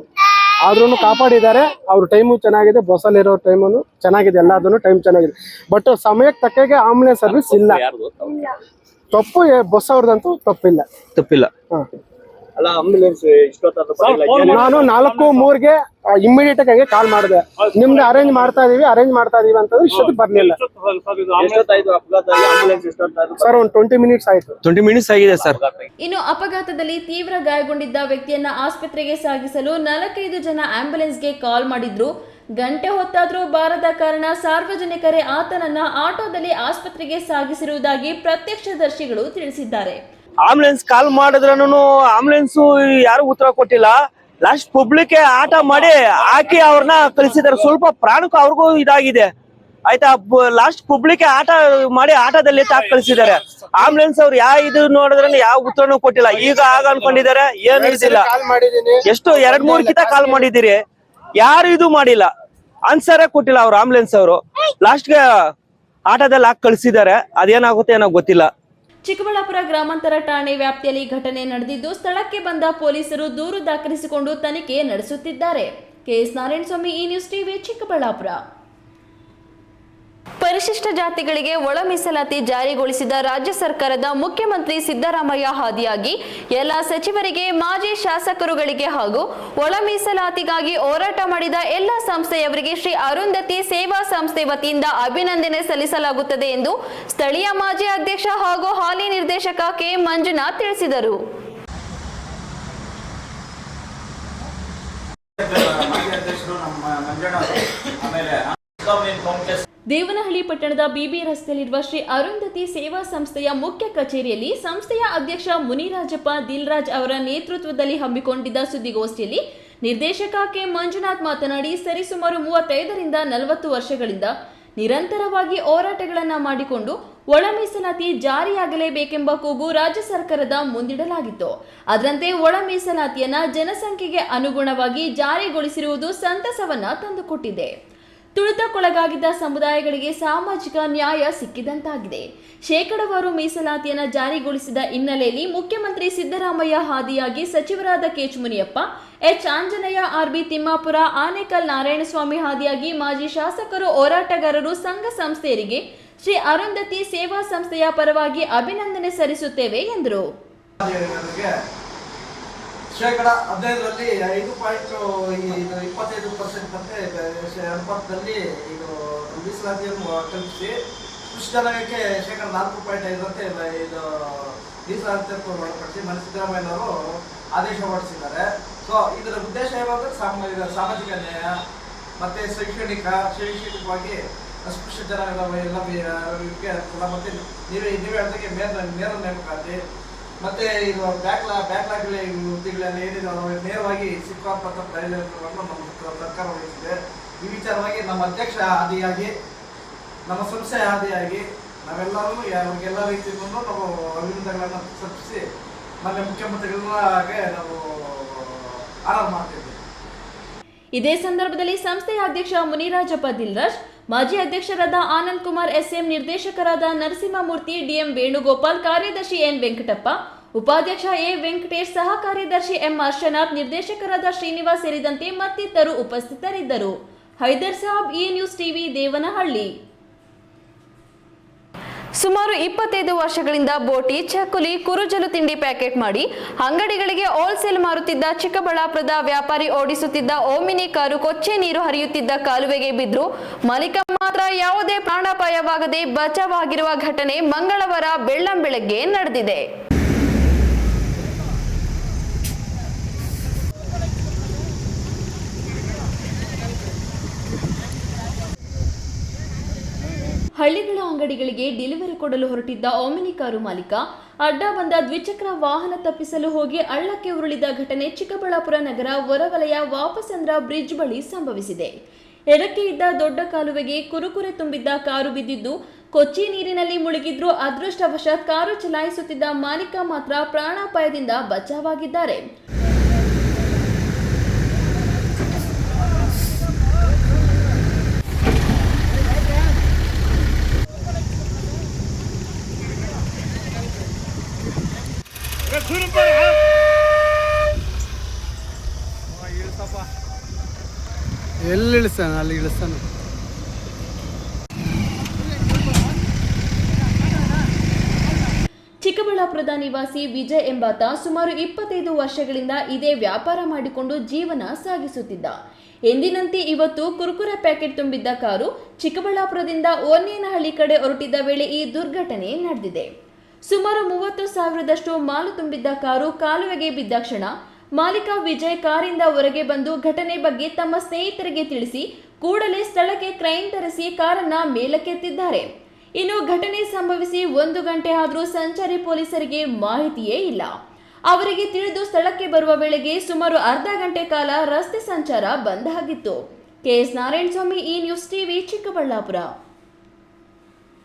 ಆದ್ರೂ ಕಾಪಾಡಿದ್ದಾರೆ. ಅವ್ರ ಟೈಮು ಚೆನ್ನಾಗಿದೆ, ಬಸ್ಸಲ್ಲಿ ಇರೋ ಟೈಮು ಚೆನ್ನಾಗಿದೆ, ಎಲ್ಲದನ್ನು ಟೈಮ್ ಚೆನ್ನಾಗಿದೆ. ಬಟ್ ಸಮಯಕ್ಕೆ ತಕ್ಕಾಗೆ ಆಂಬುಲೆನ್ಸ್ ಸರ್ವಿಸ್ ಇಲ್ಲ. ತಪ್ಪು ಬಸ್ ಅವ್ರದಂತೂ ತಪ್ಪಿಲ್ಲ. ಅಲ್ಲ ಆಂಬುಲೆನ್ಸ್ ನಾನು 4:03ಗೆ ಇಮಿಡಿಯೇಟ್ ಆಗಿ ಕಾಲ್ ಮಾಡಿದೆ, ನಿಮ್ದು ಅರೇಂಜ್ ಮಾಡ್ತಾ ಇದೀವಿ ಅಂತಂದ್ರೆ ಇಷ್ಟೊತ್ತು ಬರ್ಲಿಲ್ಲ ಸರ್. ಒಂದು 20 ಮಿನಿಟ್ಸ್ ಆಯ್ತು. 20 ಮಿನಿಟ್ಸ್ ಆಗಿದೆ ಸರ್. ಇನ್ನು ಅಪಘಾತದಲ್ಲಿ ತೀವ್ರ ಗಾಯಗೊಂಡಿದ್ದ ವ್ಯಕ್ತಿಯನ್ನ ಆಸ್ಪತ್ರೆಗೆ ಸಾಗಿಸಲು 45 ಜನ ಆಂಬ್ಯುಲೆನ್ಸ್ಗೆ ಕಾಲ್ ಮಾಡಿದ್ರು. ಗಂಟೆ ಹೊತ್ತಾದ್ರೂ ಬಾರದ ಕಾರಣ ಸಾರ್ವಜನಿಕರೇ ಆತನನ್ನ ಆಟೋದಲ್ಲಿ ಆಸ್ಪತ್ರೆಗೆ ಸಾಗಿಸಿರುವುದಾಗಿ ಪ್ರತ್ಯಕ್ಷದರ್ಶಿಗಳು ತಿಳಿಸಿದ್ದಾರೆ. ಆಂಬುಲೆನ್ಸ್ ಕಾಲ್ ಮಾಡಿದ್ರೂ ಆಂಬುಲೆನ್ಸ್ ಯಾರು ಉತ್ತರ ಕೊಟ್ಟಿಲ್ಲ. ಲಾಸ್ಟ್ ಪಬ್ಲಿಕ್ ಆಟ ಮಾಡಿ ಹಾಕಿ ಅವ್ರನ್ನ ಕಳಿಸಿದ್ದಾರೆ. ಸ್ವಲ್ಪ ಪ್ರಾಣಕ್ಕೂ ಅವ್ರಿಗೂ ಇದಾಗಿದೆ ಆಯ್ತಾ. ಲಾಸ್ಟ್ ಪಬ್ಲಿಕ್ ಆಟ ಮಾಡಿ ಆಟದಲ್ಲಿ ಹಾಕಿ ಕಳಿಸಿದ್ದಾರೆ. ಆಂಬುಲೆನ್ಸ್ ಅವ್ರು ಇದು ನೋಡಿದ್ರೆ ಯಾವ ಉತ್ತರನೂ ಕೊಟ್ಟಿಲ್ಲ. ಈಗ ಆಗ ಅನ್ಕೊಂಡಿದ್ದಾರೆ, ಏನು ಇದಿಲ್ಲ. ಎಷ್ಟು 2-3 ಕಿತ ಕಾಲ್ ಮಾಡಿದಿರಿ, ಯಾರು ಇದು ಮಾಡಿಲ್ಲ, ಆನ್ಸರೇ ಕೊಟ್ಟಿಲ್ಲ ಅವ್ರು ಆಂಬುಲೆನ್ಸ್ ಅವರು. ಲಾಸ್ಟ್ಗೆ ಆಟದಲ್ಲಿ ಹಾಕಿ ಕಳಿಸಿದ್ದಾರೆ. ಅದೇನಾಗುತ್ತೆ ಏನೋ ಗೊತ್ತಿಲ್ಲ. ಚಿಕ್ಕಬಳ್ಳಾಪುರ ಗ್ರಾಮಾಂತರ ಠಾಣೆ ವ್ಯಾಪ್ತಿಯಲ್ಲಿ ಘಟನೆ ನಡೆದಿದ್ದು, ಸ್ಥಳಕ್ಕೆ ಬಂದ ಪೊಲೀಸರು ದೂರು ದಾಖಲಿಸಿಕೊಂಡು ತನಿಖೆ ನಡೆಸುತ್ತಿದ್ದಾರೆ. ಕೆಎಸ್ ನಾರಾಯಣಸ್ವಾಮಿ, ಈ ನ್ಯೂಸ್ ಟಿವಿ, ಚಿಕ್ಕಬಳ್ಳಾಪುರ. ಪರಿಶಿಷ್ಟ ಜಾತಿಗಳಿಗೆ ಒಳ ಮೀಸಲಾತಿ ಜಾರಿಗೊಳಿಸಿದ ರಾಜ್ಯ ಸರ್ಕಾರದ ಮುಖ್ಯಮಂತ್ರಿ ಸಿದ್ದರಾಮಯ್ಯ ಹಾದಿಯಾಗಿ ಎಲ್ಲ ಸಚಿವರಿಗೆ, ಮಾಜಿ ಶಾಸಕರುಗಳಿಗೆ ಹಾಗೂ ಒಳ ಮೀಸಲಾತಿಗಾಗಿ ಹೋರಾಟ ಮಾಡಿದ ಎಲ್ಲ ಸಂಸ್ಥೆಯವರಿಗೆ ಶ್ರೀ ಅರುಂಧತಿ ಸೇವಾ ಸಂಸ್ಥೆ ವತಿಯಿಂದ ಅಭಿನಂದನೆ ಸಲ್ಲಿಸಲಾಗುತ್ತದೆ ಎಂದು ಸ್ಥಳೀಯ ಮಾಜಿ ಅಧ್ಯಕ್ಷ ಹಾಗೂ ಹಾಲಿ ನಿರ್ದೇಶಕ ಕೆ ಮಂಜುನಾಥ್ ತಿಳಿಸಿದರು. ದೇವನಹಳ್ಳಿ ಪಟ್ಟಣದ ಬಿಬಿ ರಸ್ತೆಯಲ್ಲಿರುವ ಶ್ರೀ ಅರುಂಧತಿ ಸೇವಾ ಸಂಸ್ಥೆಯ ಮುಖ್ಯ ಕಚೇರಿಯಲ್ಲಿ ಸಂಸ್ಥೆಯ ಅಧ್ಯಕ್ಷ ಮುನಿರಾಜಪ್ಪ ದಿಲ್ರಾಜ್ ಅವರ ನೇತೃತ್ವದಲ್ಲಿ ಹಮ್ಮಿಕೊಂಡಿದ್ದ ಸುದ್ದಿಗೋಷ್ಠಿಯಲ್ಲಿ ನಿರ್ದೇಶಕ ಕೆ ಮಂಜುನಾಥ್ ಮಾತನಾಡಿ, ಸರಿಸುಮಾರು 35ರಿಂದ 40 ವರ್ಷಗಳಿಂದ ನಿರಂತರವಾಗಿ ಹೋರಾಟಗಳನ್ನು ಮಾಡಿಕೊಂಡು ಒಳ ಮೀಸಲಾತಿ ಜಾರಿಯಾಗಲೇಬೇಕೆಂಬ ಕೂಗು ರಾಜ್ಯ ಸರ್ಕಾರದ ಮುಂದಿಡಲಾಗಿತ್ತು. ಅದರಂತೆ ಒಳ ಮೀಸಲಾತಿಯನ್ನ ಜನಸಂಖ್ಯೆಗೆ ಅನುಗುಣವಾಗಿ ಜಾರಿಗೊಳಿಸಿರುವುದು ಸಂತಸವನ್ನ ತಂದುಕೊಟ್ಟಿದೆ. ತುಳಿತಕ್ಕೊಳಗಾಗಿದ್ದ ಸಮುದಾಯಗಳಿಗೆ ಸಾಮಾಜಿಕ ನ್ಯಾಯ ಸಿಕ್ಕಿದಂತಾಗಿದೆ. ಶೇಕಡವಾರು ಮೀಸಲಾತಿಯನ್ನು ಜಾರಿಗೊಳಿಸಿದ ಹಿನ್ನೆಲೆಯಲ್ಲಿ ಮುಖ್ಯಮಂತ್ರಿ ಸಿದ್ದರಾಮಯ್ಯ ಹಾದಿಯಾಗಿ ಸಚಿವರಾದ ಕೆಎಚ್ ಮುನಿಯಪ್ಪ, ಎಚ್ ಆಂಜನೇಯ, ಆರ್ಬಿ ತಿಮ್ಮಾಪುರ, ಆನೇಕಲ್ ನಾರಾಯಣಸ್ವಾಮಿ ಹಾದಿಯಾಗಿ ಮಾಜಿ ಶಾಸಕರು, ಹೋರಾಟಗಾರರು, ಸಂಘ ಸಂಸ್ಥೆಯರಿಗೆ ಶ್ರೀ ಅರುಂಧತಿ ಸೇವಾ ಸಂಸ್ಥೆಯ ಪರವಾಗಿ ಅಭಿನಂದನೆ ಸಲ್ಲಿಸುತ್ತೇವೆ ಎಂದರು. ಶೇಕಡ 15ರಲ್ಲಿ 5.25% ಅಂತೆ ಅನುಪಾತದಲ್ಲಿ ಇದು ಮೀಸಲಾತಿಯನ್ನು ಕಲ್ಪಿಸಿ ಕೃಷಿ ಜನಾಂಗಕ್ಕೆ ಶೇಕಡ 4.5 ಅಂತೆ ಇದು ಮೀಸಲಾತಿ ಒಳಪಡಿಸಿ ಮನೆ ಸಿದ್ದರಾಮಯ್ಯನವರು ಆದೇಶ ಹೊರಡಿಸಿದ್ದಾರೆ. ಸೊ ಇದರ ಉದ್ದೇಶ ಏನಂದ್ರೆ ಸಾಮಾಜಿಕ ನ್ಯಾಯ ಮತ್ತೆ ಶೈಕ್ಷಣಿಕವಾಗಿ ಅಸ್ಪೃಶ್ಯ ಜನಾಂಗದ ಎಲ್ಲ ಮತ್ತೆ ನೀವೇ ಹೇಳ್ದಂಗೆ ನೇರ ನೇಮಕಾತಿ ಮತ್ತೆ ಇದು ಬ್ಯಾಕ್ಲಾಗ್ ವೃತ್ತಿಗಳಲ್ಲಿ ಏನಿದೆ ನೇರವಾಗಿ ಸಿಕ್ಕುವಂಥ ಪ್ರಯೋಜನಗಳನ್ನು ನಮ್ಮ ಸರ್ಕಾರ ವಹಿಸಿದೆ. ಈ ವಿಚಾರವಾಗಿ ನಮ್ಮ ಅಧ್ಯಕ್ಷ ಆದಿಯಾಗಿ, ನಮ್ಮ ಸಂಸ್ಥೆ ಆದಿಯಾಗಿ ನಾವೆಲ್ಲರೂ ಅವ್ರಿಗೆಲ್ಲ ರೀತಿಯಲ್ಲೂ ನಾವು ಅಭಿನಂದನೆಗಳನ್ನು ಸಲ್ಲಿಸಿ ನಮ್ಮ ಮುಖ್ಯಮಂತ್ರಿಗಳಿಗೆ ನಾವು ಆನಂದ ಮಾಡ್ತಿದ್ದೇವೆ. ಇದೇ ಸಂದರ್ಭದಲ್ಲಿ ಸಂಸ್ಥೆಯ ಅಧ್ಯಕ್ಷ ಮುನಿರಾಜಪ್ಪ ದಿಲ್ರಾಜ್, ಮಾಜಿ ಅಧ್ಯಕ್ಷರಾದ ಆನಂದ್ ಕುಮಾರ್ ಎಸ್ಎಂ, ನಿರ್ದೇಶಕರಾದ ನರಸಿಂಹಮೂರ್ತಿ, ಡಿಎಂ ವೇಣುಗೋಪಾಲ್, ಕಾರ್ಯದರ್ಶಿ ಎನ್ ವೆಂಕಟಪ್ಪ, ಉಪಾಧ್ಯಕ್ಷ ಎ ವೆಂಕಟೇಶ್, ಸಹ ಕಾರ್ಯದರ್ಶಿ ಎಂ ಹರ್ಷನಾಥ್, ನಿರ್ದೇಶಕರಾದ ಶ್ರೀನಿವಾಸ್ ಸೇರಿದಂತೆ ಮತ್ತಿತರರು ಉಪಸ್ಥಿತರಿದ್ದರು. ಹೈದರ್ ಸಾಬ್, ಈ ನ್ಯೂಸ್ ಟಿವಿ, ದೇವನಹಳ್ಳಿ. ಸುಮಾರು 25 ವರ್ಷಗಳಿಂದ ಬೋಟಿ, ಚಕ್ಕುಲಿ, ಕುರುಜಲು ತಿಂಡಿ ಪ್ಯಾಕೆಟ್ ಮಾಡಿ ಅಂಗಡಿಗಳಿಗೆ ಹೋಲ್ಸೇಲ್ ಮಾರುತ್ತಿದ್ದ ಚಿಕ್ಕಬಳ್ಳಾಪುರದ ವ್ಯಾಪಾರಿ ಓಡಿಸುತ್ತಿದ್ದ ಓಮಿನಿ ಕಾರು ಕೊಚ್ಚೆ ನೀರು ಹರಿಯುತ್ತಿದ್ದ ಕಾಲುವೆಗೆ ಬಿದ್ರು ಮಾಲೀಕ ಮಾತ್ರ ಯಾವುದೇ ಪ್ರಾಣಾಪಾಯವಾಗದೆ ಬಚಾವಾಗಿರುವ ಘಟನೆ ಮಂಗಳವಾರ ಬೆಳ್ಳಂಬೆಳಗ್ಗೆ ನಡೆದಿದೆ. ಹಳ್ಳಿಗಳ ಅಂಗಡಿಗಳಿಗೆ ಡೆಲಿವರಿ ಕೊಡಲು ಹೊರಟಿದ್ದ ಓಮಿನಿ ಕಾರು ಮಾಲೀಕ ಅಡ್ಡ ಬಂದ ದ್ವಿಚಕ್ರ ವಾಹನ ತಪ್ಪಿಸಲು ಹೋಗಿ ಹಳ್ಳಕ್ಕೆ ಉರುಳಿದ ಘಟನೆ ಚಿಕ್ಕಬಳ್ಳಾಪುರ ನಗರ ಹೊರವಲಯ ವಾಪಸಂದ್ರ ಬ್ರಿಡ್ಜ್ ಬಳಿ ಸಂಭವಿಸಿದೆ. ಎಡಕ್ಕೆ ಇದ್ದ ದೊಡ್ಡ ಕಾಲುವೆಗೆ ಕುರುಕುರೆ ತುಂಬಿದ್ದ ಕಾರು ಬಿದ್ದಿದ್ದು ಕೊಚ್ಚಿ ನೀರಿನಲ್ಲಿ ಮುಳುಗಿದ್ರು. ಅದೃಷ್ಟವಶಾತ್ ಕಾರು ಚಲಾಯಿಸುತ್ತಿದ್ದ ಮಾಲೀಕ ಮಾತ್ರ ಪ್ರಾಣಾಪಾಯದಿಂದ ಬಚಾವಾಗಿದ್ದಾರೆ. ಎಲ್ಲಿ ಇಳಿಸ್ತಾನೆ ಅಲ್ಲಿ ಇಳಿಸ್ತಾನೆ. ಚಿಕ್ಕಬಳ್ಳಾಪುರದ ನಿವಾಸಿ ವಿಜಯ್ ಎಂಬಾತ ಸುಮಾರು 25 ವರ್ಷಗಳಿಂದ ಇದೇ ವ್ಯಾಪಾರ ಮಾಡಿಕೊಂಡು ಜೀವನ ಸಾಗಿಸುತ್ತಿದ್ದ. ಎಂದಿನಂತೆ ಇವತ್ತು ಕುರುಕುರೆ ಪ್ಯಾಕೆಟ್ ತುಂಬಿದ್ದ ಕಾರು ಚಿಕ್ಕಬಳ್ಳಾಪುರದಿಂದ ಓನೇನಹಳ್ಳಿ ಕಡೆ ಹೊರಟಿದ್ದ ವೇಳೆ ಈ ದುರ್ಘಟನೆ ನಡೆದಿದೆ. ಸುಮಾರು 30,000ದಷ್ಟು ಮಾಲು ತುಂಬಿದ್ದ ಕಾರು ಕಾಲುವೆಗೆ ಬಿದ್ದ ಕ್ಷಣ ಮಾಲೀಕ ವಿಜಯ್ ಕಾರಿಂದ ಹೊರಗೆ ಬಂದು ಘಟನೆ ಬಗ್ಗೆ ತಮ್ಮ ಸ್ನೇಹಿತರಿಗೆ ತಿಳಿಸಿ ಕೂಡಲೇ ಸ್ಥಳಕ್ಕೆ ಕ್ರೈನ್ ತರಿಸಿ ಕಾರನ್ನ ಮೇಲಕ್ಕೆತ್ತಿದ್ದಾರೆ. ಇನ್ನು ಘಟನೆ ಸಂಭವಿಸಿ 1 ಗಂಟೆ ಆದರೂ ಸಂಚಾರಿ ಪೊಲೀಸರಿಗೆ ಮಾಹಿತಿಯೇ ಇಲ್ಲ. ಅವರಿಗೆ ತಿಳಿದು ಸ್ಥಳಕ್ಕೆ ಬರುವ ವೇಳೆಗೆ ಸುಮಾರು ಅರ್ಧ ಗಂಟೆ ಕಾಲ ರಸ್ತೆ ಸಂಚಾರ ಬಂದ್ ಆಗಿತ್ತು. ಕೆಎಸ್ ನಾರಾಯಣಸ್ವಾಮಿ, ಈ ನ್ಯೂಸ್ ಟಿವಿ, ಚಿಕ್ಕಬಳ್ಳಾಪುರ.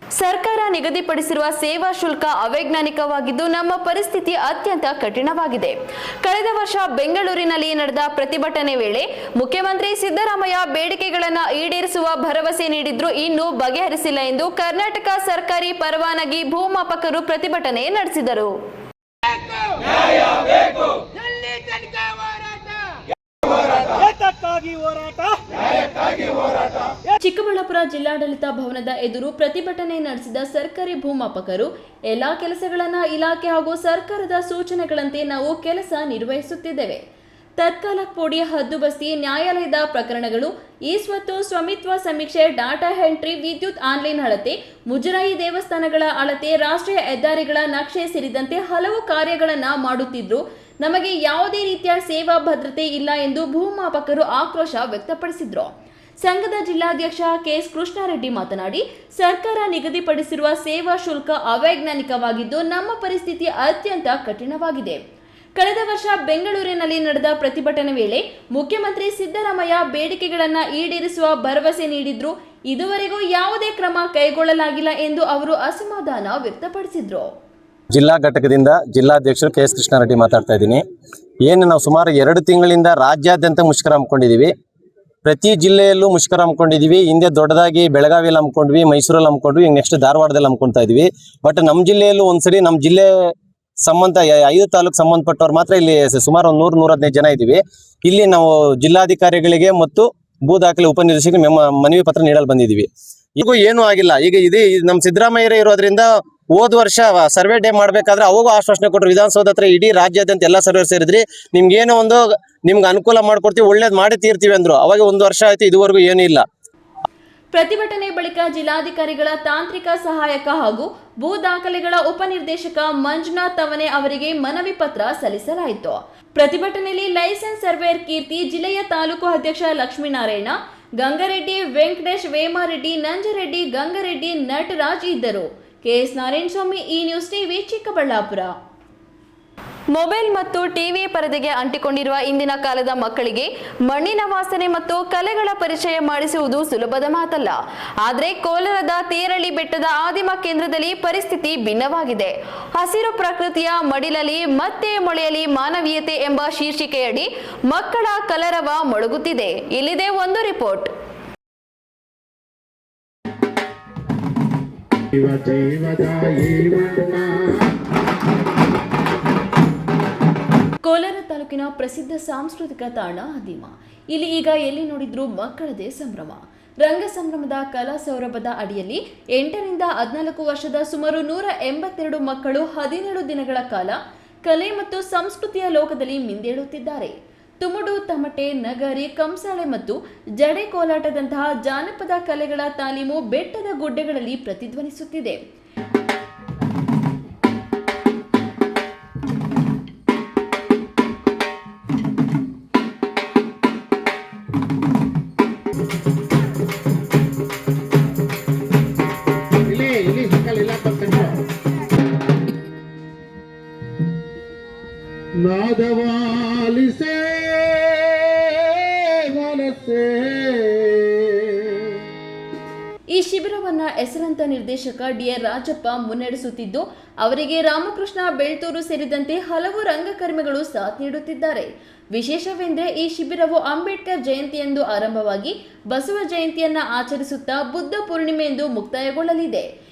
ಸರ್ಕಾರ ನಿಗದಿಪಡಿಸಿರುವ ಸೇವಾ ಶುಲ್ಕ ಅವೈಜ್ಞಾನಿಕವಾಗಿದ್ದು ನಮ್ಮ ಪರಿಸ್ಥಿತಿ ಅತ್ಯಂತ ಕಠಿಣವಾಗಿದೆ. ಕಳೆದ ವರ್ಷ ಬೆಂಗಳೂರಿನಲ್ಲಿ ನಡೆದ ಪ್ರತಿಭಟನೆ ವೇಳೆ ಮುಖ್ಯಮಂತ್ರಿ ಸಿದ್ದರಾಮಯ್ಯ ಬೇಡಿಕೆಗಳನ್ನು ಈಡೇರಿಸುವ ಭರವಸೆ ನೀಡಿದ್ರು, ಇನ್ನೂ ಬಗೆಹರಿಸಿಲ್ಲ ಎಂದು ಕರ್ನಾಟಕ ಸರ್ಕಾರಿ ಪರವಾನಗಿ ಭೂಮಾಪಕರು ಪ್ರತಿಭಟನೆ ನಡೆಸಿದರು. ಚಿಕ್ಕಬಳ್ಳಾಪುರ ಜಿಲ್ಲಾಡಳಿತ ಭವನದ ಎದುರು ಪ್ರತಿಭಟನೆ ನಡೆಸಿದ ಸರ್ಕಾರಿ ಭೂಮಾಪಕರು ಎಲ್ಲಾ ಕೆಲಸಗಳನ್ನ ಇಲಾಖೆ ಹಾಗೂ ಸರ್ಕಾರದ ಸೂಚನೆಗಳಂತೆ ನಾವು ಕೆಲಸ ನಿರ್ವಹಿಸುತ್ತಿದ್ದೇವೆ. ತತ್ಕಾಲ ಪೋಡಿ, ಹದ್ದುಬಸ್ತಿ, ನ್ಯಾಯಾಲಯದ ಪ್ರಕರಣಗಳು, ಈ ಸ್ವತ್ತು ಸ್ವಾಮಿತ್ವ ಸಮೀಕ್ಷೆ, ಡಾಟಾ ಎಂಟ್ರಿ, ವಿದ್ಯುತ್ ಆನ್ಲೈನ್ ಅಳತೆ, ಮುಜರಾಯಿ, ದೇವಸ್ಥಾನಗಳ ಅಳತೆ, ರಾಷ್ಟ್ರೀಯ ಹೆದ್ದಾರಿಗಳ ನಕ್ಷೆ ಸೇರಿದಂತೆ ಹಲವು ಕಾರ್ಯಗಳನ್ನ ಮಾಡುತ್ತಿದ್ರು. ನಮಗೆ ಯಾವುದೇ ರೀತಿಯ ಸೇವಾ ಭದ್ರತೆ ಇಲ್ಲ ಎಂದು ಭೂಮಾಪಕರು ಆಕ್ರೋಶ ವ್ಯಕ್ತಪಡಿಸಿದ್ರು. ಸಂಘದ ಜಿಲ್ಲಾಧ್ಯಕ್ಷ ಕೆಎಸ್ ಕೃಷ್ಣಾರೆಡ್ಡಿ ಮಾತನಾಡಿ, ಸರ್ಕಾರ ನಿಗದಿಪಡಿಸಿರುವ ಸೇವಾ ಶುಲ್ಕ ಅವೈಜ್ಞಾನಿಕವಾಗಿದ್ದು ನಮ್ಮ ಪರಿಸ್ಥಿತಿ ಅತ್ಯಂತ ಕಠಿಣವಾಗಿದೆ. ಕಳೆದ ವರ್ಷ ಬೆಂಗಳೂರಿನಲ್ಲಿ ನಡೆದ ಪ್ರತಿಭಟನೆ ವೇಳೆ ಮುಖ್ಯಮಂತ್ರಿ ಸಿದ್ದರಾಮಯ್ಯ ಬೇಡಿಕೆಗಳನ್ನು ಈಡೇರಿಸುವ ಭರವಸೆ ನೀಡಿದ್ರು, ಇದುವರೆಗೂ ಯಾವುದೇ ಕ್ರಮ ಕೈಗೊಳ್ಳಲಾಗಿಲ್ಲ ಎಂದು ಅವರು ಅಸಮಾಧಾನ ವ್ಯಕ್ತಪಡಿಸಿದ್ರು. ಜಿಲ್ಲಾ ಘಟಕದಿಂದ ಜಿಲ್ಲಾಧ್ಯಕ್ಷರು ಕೆಎಸ್ ಕೃಷ್ಣಾರೆಡ್ಡಿ ಮಾತಾಡ್ತಾ ಇದ್ದೀನಿ. ಏನು ನಾವು ಸುಮಾರು 2 ತಿಂಗಳಿಂದ ರಾಜ್ಯಾದ್ಯಂತ ಮುಷ್ಕರ ಹಮ್ಮಿಕೊಂಡಿದ್ದೀವಿ. ಪ್ರತಿ ಜಿಲ್ಲೆಯಲ್ಲೂ ಮುಷ್ಕರ ಹಮ್ಮಿಕೊಂಡಿದ್ದೀವಿ. ಹಿಂದೆ ದೊಡ್ಡದಾಗಿ ಬೆಳಗಾವಿಯಲ್ಲಿ ಹಮ್ಮಿಕೊಂಡ್ವಿ, ಮೈಸೂರಲ್ಲಿ ಹಮ್ಮಿಕೊಂಡ್ವಿ, ಈಗ ನೆಕ್ಸ್ಟ್ ಧಾರವಾಡದಲ್ಲಿ ಹಮ್ಮಿಕೊಳ್ತಾ ಇದ್ದೀವಿ. ಬಟ್ ನಮ್ಮ ಜಿಲ್ಲೆಯಲ್ಲೂ ಒಂದ್ಸರಿ ನಮ್ಮ ಜಿಲ್ಲೆ ಸಂಬಂಧ 5 ತಾಲೂಕು ಸಂಬಂಧಪಟ್ಟವ್ರು ಮಾತ್ರ ಇಲ್ಲಿ ಸುಮಾರು 100-115 ಜನ ಇದ್ದೀವಿ. ಇಲ್ಲಿ ನಾವು ಜಿಲ್ಲಾಧಿಕಾರಿಗಳಿಗೆ ಮತ್ತು ಭೂ ದಾಖಲೆ ಉಪನಿರ್ದೇಶಕರಿಗೆ ಮನವಿ ಪತ್ರ ನೀಡಲು ಬಂದಿದ್ದೀವಿ. ಈಗ ಏನೂ ಆಗಿಲ್ಲ. ಈಗ ಇದು ನಮ್ಮ ಸಿದ್ದರಾಮಯ್ಯ ಇರೋದ್ರಿಂದ ಹೋದ ವರ್ಷ ಸರ್ವೆ ಡೇ ಮಾಡ್ಬೇಕಾದ್ರೆ ಅವಾಗೂ ಆಶ್ವಾಸನೆ ಕೊಟ್ಟರು, ವಿಧಾನಸೌಧ ಹತ್ರ ಇಡೀ ರಾಜ್ಯಾದ್ಯಂತ ಎಲ್ಲ ಸರ್ವೆ ಸೇರಿದ್ರಿ, ನಿಮ್ಗೇನೋ ಒಂದು ನಿಮ್ಗೆ ಅನುಕೂಲ ಮಾಡ್ಕೊಡ್ತೀವಿ, ಒಳ್ಳೇದು ಮಾಡಿ ತೀರ್ತೀವಿ ಅಂದ್ರು. ಅವಾಗ 1 ವರ್ಷ ಆಯ್ತು, ಇದುವರೆಗೂ ಏನೂ ಇಲ್ಲ. ಪ್ರತಿಭಟನೆ ಬಳಿಕ ಜಿಲ್ಲಾಧಿಕಾರಿಗಳ ತಾಂತ್ರಿಕ ಸಹಾಯಕ ಹಾಗೂ ಭೂ ದಾಖಲೆಗಳ ಉಪನಿರ್ದೇಶಕ ಮಂಜುನಾಥ್ ಅವನೆ ಅವರಿಗೆ ಮನವಿ ಪತ್ರ ಸಲ್ಲಿಸಲಾಯಿತು. ಪ್ರತಿಭಟನೆಯಲ್ಲಿ ಲೈಸೆನ್ಸ್ ಸರ್ವೇಯರ್ ಕೀರ್ತಿ, ಜಿಲ್ಲೆಯ ತಾಲೂಕು ಅಧ್ಯಕ್ಷ ಲಕ್ಷ್ಮೀನಾರಾಯಣ, ಗಂಗರೆಡ್ಡಿ, ವೆಂಕಟೇಶ್, ವೇಮಾರೆಡ್ಡಿ, ನಂಜರೆಡ್ಡಿ, ಗಂಗರೆಡ್ಡಿ, ನಟರಾಜ್ ಇದ್ದರು. ಕೆಎಸ್ ನಾರಾಯಣಸ್ವಾಮಿ, ಈ ನ್ಯೂಸ್ ಟಿವಿ, ಚಿಕ್ಕಬಳ್ಳಾಪುರ. ಮೊಬೈಲ್ ಮತ್ತು ಟಿವಿ ಪರದೆಗೆ ಅಂಟಿಕೊಂಡಿರುವ ಇಂದಿನ ಕಾಲದ ಮಕ್ಕಳಿಗೆ ಮಣ್ಣಿನ ವಾಸನೆ ಮತ್ತು ಕಲೆಗಳ ಪರಿಚಯ ಮಾಡಿಸುವುದು ಸುಲಭದ ಮಾತಲ್ಲ. ಆದರೆ ಕೋಲಾರದ ತೇರಳ್ಳಿ ಬೆಟ್ಟದ ಆದಿಮ ಕೇಂದ್ರದಲ್ಲಿ ಪರಿಸ್ಥಿತಿ ಭಿನ್ನವಾಗಿದೆ. ಹಸಿರು ಪ್ರಕೃತಿಯ ಮಡಿಲಲ್ಲಿ ಮತ್ತೆ ಮೊಳೆಯಲಿ ಮಾನವೀಯತೆ ಎಂಬ ಶೀರ್ಷಿಕೆಯಡಿ ಮಕ್ಕಳ ಕಲರವ ಮೊಳಗುತ್ತಿದೆ. ಇಲ್ಲಿದೆ ಒಂದು ರಿಪೋರ್ಟ್. ಕೋಲಾರ ತಾಲೂಕಿನ ಪ್ರಸಿದ್ಧ ಸಾಂಸ್ಕೃತಿಕ ತಾಣ ಆದಿಮ. ಇಲ್ಲಿ ಈಗ ಎಲ್ಲಿ ನೋಡಿದ್ರೂ ಮಕ್ಕಳದೇ ಸಂಭ್ರಮ. ರಂಗ ಸಂಭ್ರಮದ ಕಲಾ ಸೌರಭದ ಅಡಿಯಲ್ಲಿ 8ರಿಂದ 14 ವರ್ಷದ ಸುಮಾರು 182 ಮಕ್ಕಳು 17 ದಿನಗಳ ಕಾಲ ಕಲೆ ಮತ್ತು ಸಂಸ್ಕೃತಿಯ ಲೋಕದಲ್ಲಿ ಮಿಂದೇಳುತ್ತಿದ್ದಾರೆ. ತುಮುಡು, ತಮಟೆ, ನಗರಿ, ಕಂಸಾಳೆ ಮತ್ತು ಜಡೆ ಕೋಲಾಟದಂತಹ ಜಾನಪದ ಕಲೆಗಳ ತಾಲೀಮು ಬೆಟ್ಟದ ಗುಡ್ಡೆಗಳಲ್ಲಿ ಪ್ರತಿಧ್ವನಿಸುತ್ತಿದೆ. ನಾದವಾಲಿಸೇ ವಲಸೆ. ಈ ಶಿಬಿರವನ್ನ ಹೆಸರಂತ ನಿರ್ದೇಶಕ ಡಿಆರ್ ರಾಜಪ್ಪ ಮುನ್ನಡೆಸುತ್ತಿದ್ದು, ಅವರಿಗೆ ರಾಮಕೃಷ್ಣ ಬೆಳ್ತೂರು ಸೇರಿದಂತೆ ಹಲವು ರಂಗಕರ್ಮಿಗಳು ಸಾಥ್ ನೀಡುತ್ತಿದ್ದಾರೆ. ವಿಶೇಷವೆಂದರೆ ಈ ಶಿಬಿರವು ಅಂಬೇಡ್ಕರ್ ಜಯಂತಿಯಂದು ಆರಂಭವಾಗಿ ಬಸವ ಜಯಂತಿಯನ್ನ ಆಚರಿಸುತ್ತಾ ಬುದ್ಧ ಪೂರ್ಣಿಮೆಯಂದು ಮುಕ್ತಾಯಗೊಳ್ಳಲಿದೆ.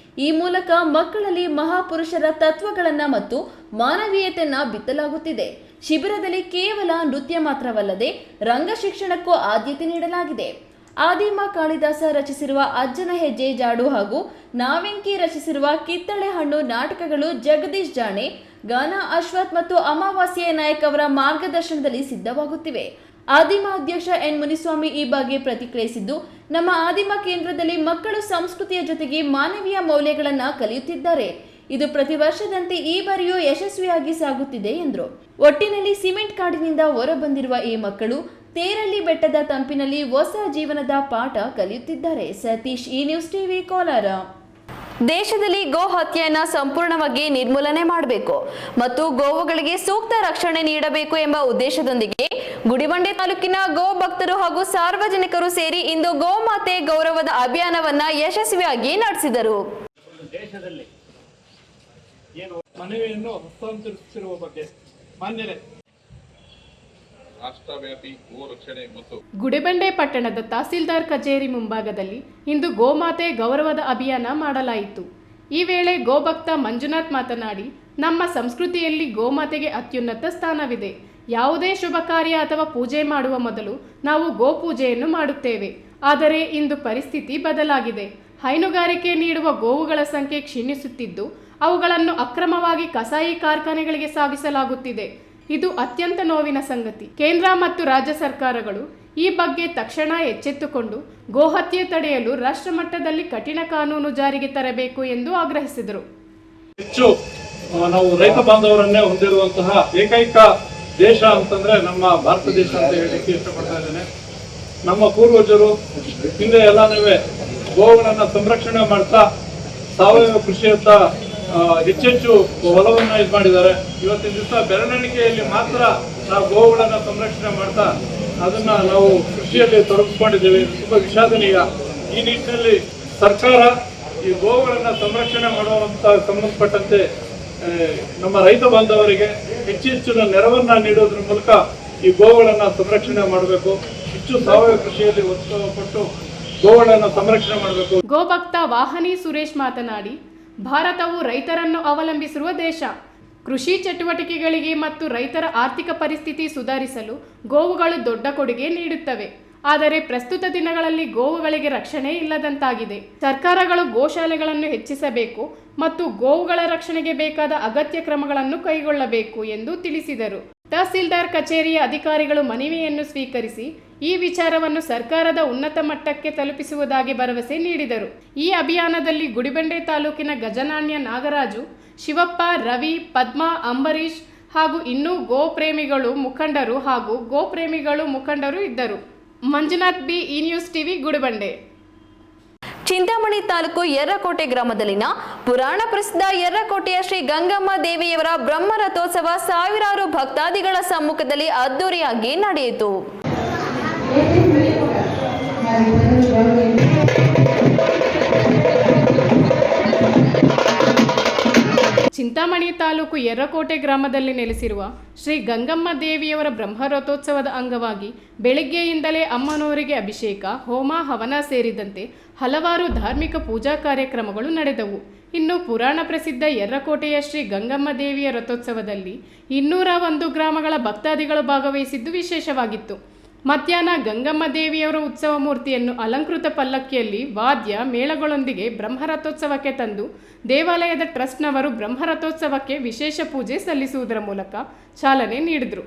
ಈ ಮೂಲಕ ಮಕ್ಕಳಲ್ಲಿ ಮಹಾಪುರುಷರ ತತ್ವಗಳನ್ನ ಮತ್ತು ಮಾನವೀಯತೆಯನ್ನ ಬಿತ್ತಲಾಗುತ್ತಿದೆ. ಶಿಬಿರದಲ್ಲಿ ಕೇವಲ ನೃತ್ಯ ಮಾತ್ರವಲ್ಲದೆ ರಂಗ ಶಿಕ್ಷಣಕ್ಕೂ ಆದ್ಯತೆ ನೀಡಲಾಗಿದೆ. ಆದಿಮ ಕಾಳಿದಾಸ ರಚಿಸಿರುವ ಅಜ್ಜನ ಹೆಜ್ಜೆ ಜಾಡು ಹಾಗೂ ನಾವೆಂಕಿ ರಚಿಸಿರುವ ಕಿತ್ತಳೆ ಹಣ್ಣು ನಾಟಕಗಳು ಜಗದೀಶ್ ಜಾಣೆ, ಗಾನ ಅಶ್ವಥ್ ಮತ್ತು ಅಮಾವಾಸ್ಯೆ ನಾಯಕ್ ಅವರ ಮಾರ್ಗದರ್ಶನದಲ್ಲಿ ಸಿದ್ಧವಾಗುತ್ತಿವೆ. ಆದಿಮ ಅಧ್ಯಕ್ಷ ಎನ್ ಮುನಿಸ್ವಾಮಿ ಈ ಬಗ್ಗೆ ಪ್ರತಿಕ್ರಿಯಿಸಿದ್ದು, ನಮ್ಮ ಆದಿಮ ಕೇಂದ್ರದಲ್ಲಿ ಮಕ್ಕಳು ಸಂಸ್ಕೃತಿಯ ಜೊತೆಗೆ ಮಾನವೀಯ ಮೌಲ್ಯಗಳನ್ನ ಕಲಿಯುತ್ತಿದ್ದಾರೆ. ಇದು ಪ್ರತಿ ವರ್ಷದಂತೆ ಈ ಬಾರಿಯೂ ಯಶಸ್ವಿಯಾಗಿ ಸಾಗುತ್ತಿದೆ ಎಂದರು. ಒಟ್ಟಿನಲ್ಲಿ ಸಿಮೆಂಟ್ ಕಾಡಿನಿಂದ ಹೊರಬಂದಿರುವ ಈ ಮಕ್ಕಳು ತೇರಳ್ಳಿ ಬೆಟ್ಟದ ತಂಪಿನಲ್ಲಿ ಹೊಸ ಜೀವನದ ಪಾಠ ಕಲಿಯುತ್ತಿದ್ದಾರೆ. ಸತೀಶ್, ಈ ನ್ಯೂಸ್ ಟಿವಿ, ಕೋಲಾರ. ದೇಶದಲ್ಲಿ ಗೋ ಹತ್ಯೆಯನ್ನು ಸಂಪೂರ್ಣವಾಗಿ ನಿರ್ಮೂಲನೆ ಮಾಡಬೇಕು ಮತ್ತು ಗೋವುಗಳಿಗೆ ಸೂಕ್ತ ರಕ್ಷಣೆ ನೀಡಬೇಕು ಎಂಬ ಉದ್ದೇಶದೊಂದಿಗೆ ಗುಡಿಬಂಡೆ ತಾಲೂಕಿನ ಗೋ ಭಕ್ತರು ಹಾಗೂ ಸಾರ್ವಜನಿಕರು ಸೇರಿ ಇಂದು ಗೋಮಾತೆ ಗೌರವದ ಅಭಿಯಾನವನ್ನ ಯಶಸ್ವಿಯಾಗಿ ನಡೆಸಿದರು. ದೇಶದಲ್ಲಿ ಏನು ಮನವಿಯನ್ನು ಹಸ್ತಾಂತರಿಸಿರುವ ಬಗ್ಗೆ ಮಾನ್ಯರೇ, ರಾಷ್ಟ್ರವ್ಯಾಪಿ ಗೋ ರಕ್ಷಣೆ ಮತ್ತು ಗುಡಿಬಂಡೆ ಪಟ್ಟಣದ ತಹಸೀಲ್ದಾರ್ ಕಚೇರಿ ಮುಂಭಾಗದಲ್ಲಿ ಇಂದು ಗೋಮಾತೆ ಗೌರವದ ಅಭಿಯಾನ ಮಾಡಲಾಯಿತು. ಈ ವೇಳೆ ಗೋಭಕ್ತ ಮಂಜುನಾಥ್ ಮಾತನಾಡಿ, ನಮ್ಮ ಸಂಸ್ಕೃತಿಯಲ್ಲಿ ಗೋಮಾತೆಗೆ ಅತ್ಯುನ್ನತ ಸ್ಥಾನವಿದೆ. ಯಾವುದೇ ಶುಭ ಕಾರ್ಯ ಅಥವಾ ಪೂಜೆ ಮಾಡುವ ಮೊದಲು ನಾವು ಗೋಪೂಜೆಯನ್ನು ಮಾಡುತ್ತೇವೆ. ಆದರೆ ಇಂದು ಪರಿಸ್ಥಿತಿ ಬದಲಾಗಿದೆ. ಹೈನುಗಾರಿಕೆ ನೀಡುವ ಗೋವುಗಳ ಸಂಖ್ಯೆ ಕ್ಷೀಣಿಸುತ್ತಿದ್ದು, ಅವುಗಳನ್ನು ಅಕ್ರಮವಾಗಿ ಕಸಾಯಿ ಕಾರ್ಖಾನೆಗಳಿಗೆ ಸಾಗಿಸಲಾಗುತ್ತಿದೆ. ಇದು ಅತ್ಯಂತ ನೋವಿನ ಸಂಗತಿ. ಕೇಂದ್ರ ಮತ್ತು ರಾಜ್ಯ ಸರ್ಕಾರಗಳು ಈ ಬಗ್ಗೆ ತಕ್ಷಣ ಎಚ್ಚೆತ್ತುಕೊಂಡು ಗೋಹತ್ಯೆ ತಡೆಯಲು ರಾಷ್ಟ್ರ ಮಟ್ಟದಲ್ಲಿ ಕಠಿಣ ಕಾನೂನು ಜಾರಿಗೆ ತರಬೇಕು ಎಂದು ಆಗ್ರಹಿಸಿದರು. ಹೆಚ್ಚು ನಾವು ರೈತ ಬಾಂಧವರನ್ನೇ ಹೊಂದಿರುವಂತಹ ಏಕೈಕ ದೇಶ ಅಂತಂದ್ರೆ ನಮ್ಮ ಭಾರತ ದೇಶ ಅಂತ ಹೇಳಲಿಕ್ಕೆ ಇಷ್ಟಪಡ್ತಾ ಇದ್ದೇನೆ. ನಮ್ಮ ಪೂರ್ವಜರು ಹಿಂದೆ ಎಲ್ಲಾನು ಗೋವುಗಳನ್ನ ಸಂರಕ್ಷಣೆ ಮಾಡ್ತಾ ಸಾವಯವ ಕೃಷಿಯತ್ತ ಹೆಚ್ಚೆಚ್ಚು ಒಲವನ್ನ ಇದು ಮಾಡಿದ್ದಾರೆ. ಇವತ್ತಿನ ದಿವಸ ಬೆರಳೆಣಿಕೆಯಲ್ಲಿ ಮಾತ್ರ ನಾವು ಗೋವುಗಳನ್ನ ಸಂರಕ್ಷಣೆ ಮಾಡ್ತಾ ಅದನ್ನ ನಾವು ಕೃಷಿಯಲ್ಲಿ ತೊಡಗಿಸ್ಕೊಂಡಿದ್ದೇವೆ. ತುಂಬಾ ವಿಷಾದನೀಯ. ಈ ನಿಟ್ಟಿನಲ್ಲಿ ಸರ್ಕಾರ ಈ ಗೋವುಗಳನ್ನ ಸಂರಕ್ಷಣೆ ಮಾಡುವಂತ ಸಂಬಂಧಪಟ್ಟಂತೆ ನಮ್ಮ ರೈತ ಬಾಂಧವರಿಗೆ ಹೆಚ್ಚೆಚ್ಚಿನ ನೆರವನ್ನ ನೀಡೋದ್ರ ಮೂಲಕ ಈ ಗೋವುಗಳನ್ನ ಸಂರಕ್ಷಣೆ ಮಾಡಬೇಕು. ಹೆಚ್ಚು ಸಾವಯವ ಕೃಷಿಯಲ್ಲಿ ಒತ್ತು ಕೊಟ್ಟು ಗೋವುಗಳನ್ನ ಸಂರಕ್ಷಣೆ ಮಾಡಬೇಕು. ಗೋಭಕ್ತ ವಾಹನಿ ಸುರೇಶ್ ಮಾತನಾಡಿ, ಭಾರತವು ರೈತರನ್ನು ಅವಲಂಬಿಸಿರುವ ದೇಶ. ಕೃಷಿ ಚಟುವಟಿಕೆಗಳಿಗೆ ಮತ್ತು ರೈತರ ಆರ್ಥಿಕ ಪರಿಸ್ಥಿತಿ ಸುಧಾರಿಸಲು ಗೋವುಗಳು ದೊಡ್ಡ ಕೊಡುಗೆ ನೀಡುತ್ತವೆ. ಆದರೆ ಪ್ರಸ್ತುತ ದಿನಗಳಲ್ಲಿ ಗೋವುಗಳಿಗೆ ರಕ್ಷಣೆ ಇಲ್ಲದಂತಾಗಿದೆ. ಸರ್ಕಾರಗಳು ಗೋಶಾಲೆಗಳನ್ನು ಹೆಚ್ಚಿಸಬೇಕು ಮತ್ತು ಗೋವುಗಳ ರಕ್ಷಣೆಗೆ ಬೇಕಾದ ಅಗತ್ಯ ಕ್ರಮಗಳನ್ನು ಕೈಗೊಳ್ಳಬೇಕು ಎಂದು ತಿಳಿಸಿದರು. ತಹಸೀಲ್ದಾರ್ ಕಚೇರಿಯ ಅಧಿಕಾರಿಗಳು ಮನವಿಯನ್ನು ಸ್ವೀಕರಿಸಿ ಈ ವಿಚಾರವನ್ನು ಸರ್ಕಾರದ ಉನ್ನತ ಮಟ್ಟಕ್ಕೆ ತಲುಪಿಸುವುದಾಗಿ ಭರವಸೆ ನೀಡಿದರು. ಈ ಅಭಿಯಾನದಲ್ಲಿ ಗುಡಿಬಂಡೆ ತಾಲೂಕಿನ ಗಜನಾಣ್ಯ ನಾಗರಾಜು, ಶಿವಪ್ಪ, ರವಿ, ಪದ್ಮ, ಅಂಬರೀಶ್ ಹಾಗೂ ಇನ್ನೂ ಗೋಪ್ರೇಮಿಗಳು ಮುಖಂಡರು ಇದ್ದರು. ಮಂಜುನಾಥ್ ಬಿ, ಈ ನ್ಯೂಸ್ ಟಿವಿ, ಗುಡಿಬಂಡೆ. ಚಿಂತಾಮಣಿ ತಾಲೂಕು ಯರ್ರಕೋಟೆ ಗ್ರಾಮದಲ್ಲಿನ ಪುರಾಣ ಪ್ರಸಿದ್ಧ ಯರ್ರಕೋಟೆಯ ಶ್ರೀ ಗಂಗಮ್ಮ ದೇವಿಯವರ ಬ್ರಹ್ಮ ರಥೋತ್ಸವ ಸಾವಿರಾರು ಭಕ್ತಾದಿಗಳ ಸಮ್ಮುಖದಲ್ಲಿ ಅದ್ದೂರಿಯಾಗಿ ನಡೆಯಿತು. ಚಿಂತಾಮಣಿ ತಾಲೂಕು ಯರ್ರಕೋಟೆ ಗ್ರಾಮದಲ್ಲಿ ನೆಲೆಸಿರುವ ಶ್ರೀ ಗಂಗಮ್ಮ ದೇವಿಯವರ ಬ್ರಹ್ಮರಥೋತ್ಸವದ ಅಂಗವಾಗಿ ಬೆಳಗ್ಗೆಯಿಂದಲೇ ಅಮ್ಮನವರಿಗೆ ಅಭಿಷೇಕ, ಹೋಮ, ಹವನ ಸೇರಿದಂತೆ ಹಲವಾರು ಧಾರ್ಮಿಕ ಪೂಜಾ ಕಾರ್ಯಕ್ರಮಗಳು ನಡೆದವು. ಇನ್ನು ಪುರಾಣ ಪ್ರಸಿದ್ಧ ಯರ್ರಕೋಟೆಯ ಶ್ರೀ ಗಂಗಮ್ಮ ದೇವಿಯ ರಥೋತ್ಸವದಲ್ಲಿ 201 ಗ್ರಾಮಗಳ ಭಕ್ತಾದಿಗಳು ಭಾಗವಹಿಸಿದ್ದು ವಿಶೇಷವಾಗಿತ್ತು. ಮಧ್ಯಾಹ್ನ ಗಂಗಮ್ಮ ದೇವಿಯವರ ಉತ್ಸವ ಮೂರ್ತಿಯನ್ನು ಅಲಂಕೃತ ಪಲ್ಲಕ್ಕಿಯಲ್ಲಿ ವಾದ್ಯ ಮೇಳಗಳೊಂದಿಗೆ ಬ್ರಹ್ಮರಥೋತ್ಸವಕ್ಕೆ ತಂದು ದೇವಾಲಯದ ಟ್ರಸ್ಟ್ನವರು ಬ್ರಹ್ಮರಥೋತ್ಸವಕ್ಕೆ ವಿಶೇಷ ಪೂಜೆ ಸಲ್ಲಿಸುವುದರ ಮೂಲಕ ಚಾಲನೆ ನೀಡಿದರು.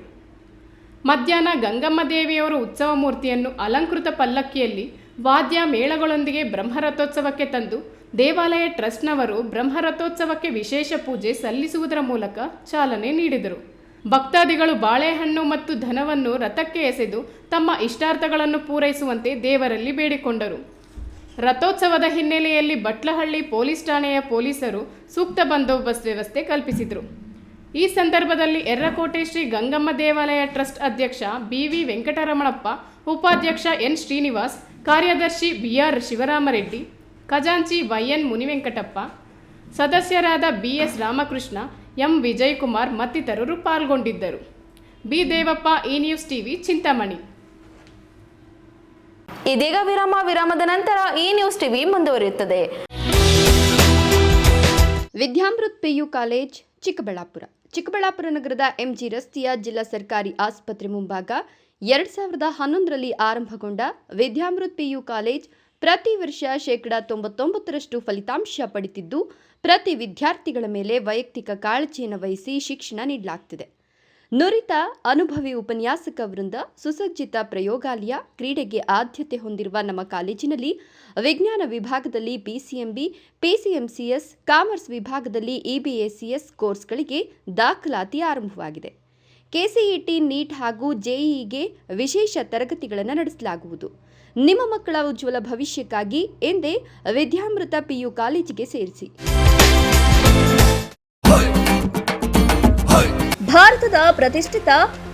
ಮಧ್ಯಾಹ್ನ ಗಂಗಮ್ಮ ದೇವಿಯವರ ಉತ್ಸವ ಮೂರ್ತಿಯನ್ನು ಅಲಂಕೃತ ಪಲ್ಲಕ್ಕಿಯಲ್ಲಿ ವಾದ್ಯ ಮೇಳಗಳೊಂದಿಗೆ ಬ್ರಹ್ಮರಥೋತ್ಸವಕ್ಕೆ ತಂದು ದೇವಾಲಯ ಟ್ರಸ್ಟ್ನವರು ಬ್ರಹ್ಮರಥೋತ್ಸವಕ್ಕೆ ವಿಶೇಷ ಪೂಜೆ ಸಲ್ಲಿಸುವುದರ ಮೂಲಕ ಚಾಲನೆ ನೀಡಿದರು. ಭಕ್ತಾದಿಗಳು ಬಾಳೆಹಣ್ಣು ಮತ್ತು ಧನವನ್ನು ರಥಕ್ಕೆ ಎಸೆದು ತಮ್ಮ ಇಷ್ಟಾರ್ಥಗಳನ್ನು ಪೂರೈಸುವಂತೆ ದೇವರಲ್ಲಿ ಬೇಡಿಕೊಂಡರು. ರಥೋತ್ಸವದ ಹಿನ್ನೆಲೆಯಲ್ಲಿ ಬಟ್ಲಹಳ್ಳಿ ಪೊಲೀಸ್ ಠಾಣೆಯ ಪೊಲೀಸರು ಸೂಕ್ತ ಬಂದೋಬಸ್ತ್ ವ್ಯವಸ್ಥೆ ಕಲ್ಪಿಸಿದರು. ಈ ಸಂದರ್ಭದಲ್ಲಿ ಎರ್ರಕೋಟೆ ಶ್ರೀ ಗಂಗಮ್ಮ ದೇವಾಲಯ ಟ್ರಸ್ಟ್ ಅಧ್ಯಕ್ಷ BV ವೆಂಕಟರಮಣಪ್ಪ, ಉಪಾಧ್ಯಕ್ಷ N ಶ್ರೀನಿವಾಸ್, ಕಾರ್ಯದರ್ಶಿ BR ಶಿವರಾಮರೆಡ್ಡಿ, ಖಜಾಂಚಿ YN ಮುನಿವೆಂಕಟಪ್ಪ, ಸದಸ್ಯರಾದ BS ರಾಮಕೃಷ್ಣ, M ವಿಜಯಕುಮಾರ್ ಮತ್ತಿತರರು ಪಾಲ್ಗೊಂಡಿದ್ದರು. B Devappa, E news TV, Chintamani. ಇದೀಗ ವಿರಾಮದ ನಂತರ ಈ ನ್ಯೂಸ್ ಟಿವಿ ಮುಂದುವರಿಯುತ್ತದೆ. ವಿದ್ಯಾಮೃತ್ PU ಕಾಲೇಜ್ ಚಿಕ್ಕಬಳ್ಳಾಪುರ. ಚಿಕ್ಕಬಳ್ಳಾಪುರ ನಗರದ MG ರಸ್ತೆಯ ಜಿಲ್ಲಾ ಸರ್ಕಾರಿ ಆಸ್ಪತ್ರೆ ಮುಂಭಾಗ 2011ರಲ್ಲಿ ಆರಂಭಗೊಂಡ ವಿದ್ಯಾಮೃತ್ PU ಕಾಲೇಜ್ ಪ್ರತಿ ವರ್ಷ 99% ಫಲಿತಾಂಶ ಪಡೆದಿದ್ದು, ಪ್ರತಿ ವಿದ್ಯಾರ್ಥಿಗಳ ಮೇಲೆ ವೈಯಕ್ತಿಕ ಕಾಳಜಿಯನ್ನು ವಹಿಸಿ ಶಿಕ್ಷಣ ನೀಡಲಾಗುತ್ತಿದೆ. ನುರಿತ ಅನುಭವಿ ಉಪನ್ಯಾಸಕ ವೃಂದ, ಸುಸಜ್ಜಿತ ಪ್ರಯೋಗಾಲಯ, ಕ್ರೀಡೆಗೆ ಆದ್ಯತೆ ಹೊಂದಿರುವ ನಮ್ಮ ಕಾಲೇಜಿನಲ್ಲಿ ವಿಜ್ಞಾನ ವಿಭಾಗದಲ್ಲಿ PCMB, PCMCS, ಕಾಮರ್ಸ್ ವಿಭಾಗದಲ್ಲಿ EBACS ಕೋರ್ಸ್ಗಳಿಗೆ ದಾಖಲಾತಿ ಆರಂಭವಾಗಿದೆ. KCET, ನೀಟ್ ಹಾಗೂ JEEಗೆ ವಿಶೇಷ ತರಗತಿಗಳನ್ನು ನಡೆಸಲಾಗುವುದು. ನಿಮ್ಮ ಮಕ್ಕಳ ಉಜ್ವಲ ಭವಿಷ್ಯಕ್ಕಾಗಿ ಎಂದೇ ವಿದ್ಯಾಮೃತ PU ಕಾಲೇಜಿಗೆ ಸೇರಿಸಿ. ಭಾರತದ ಪ್ರತಿಷ್ಠಿತ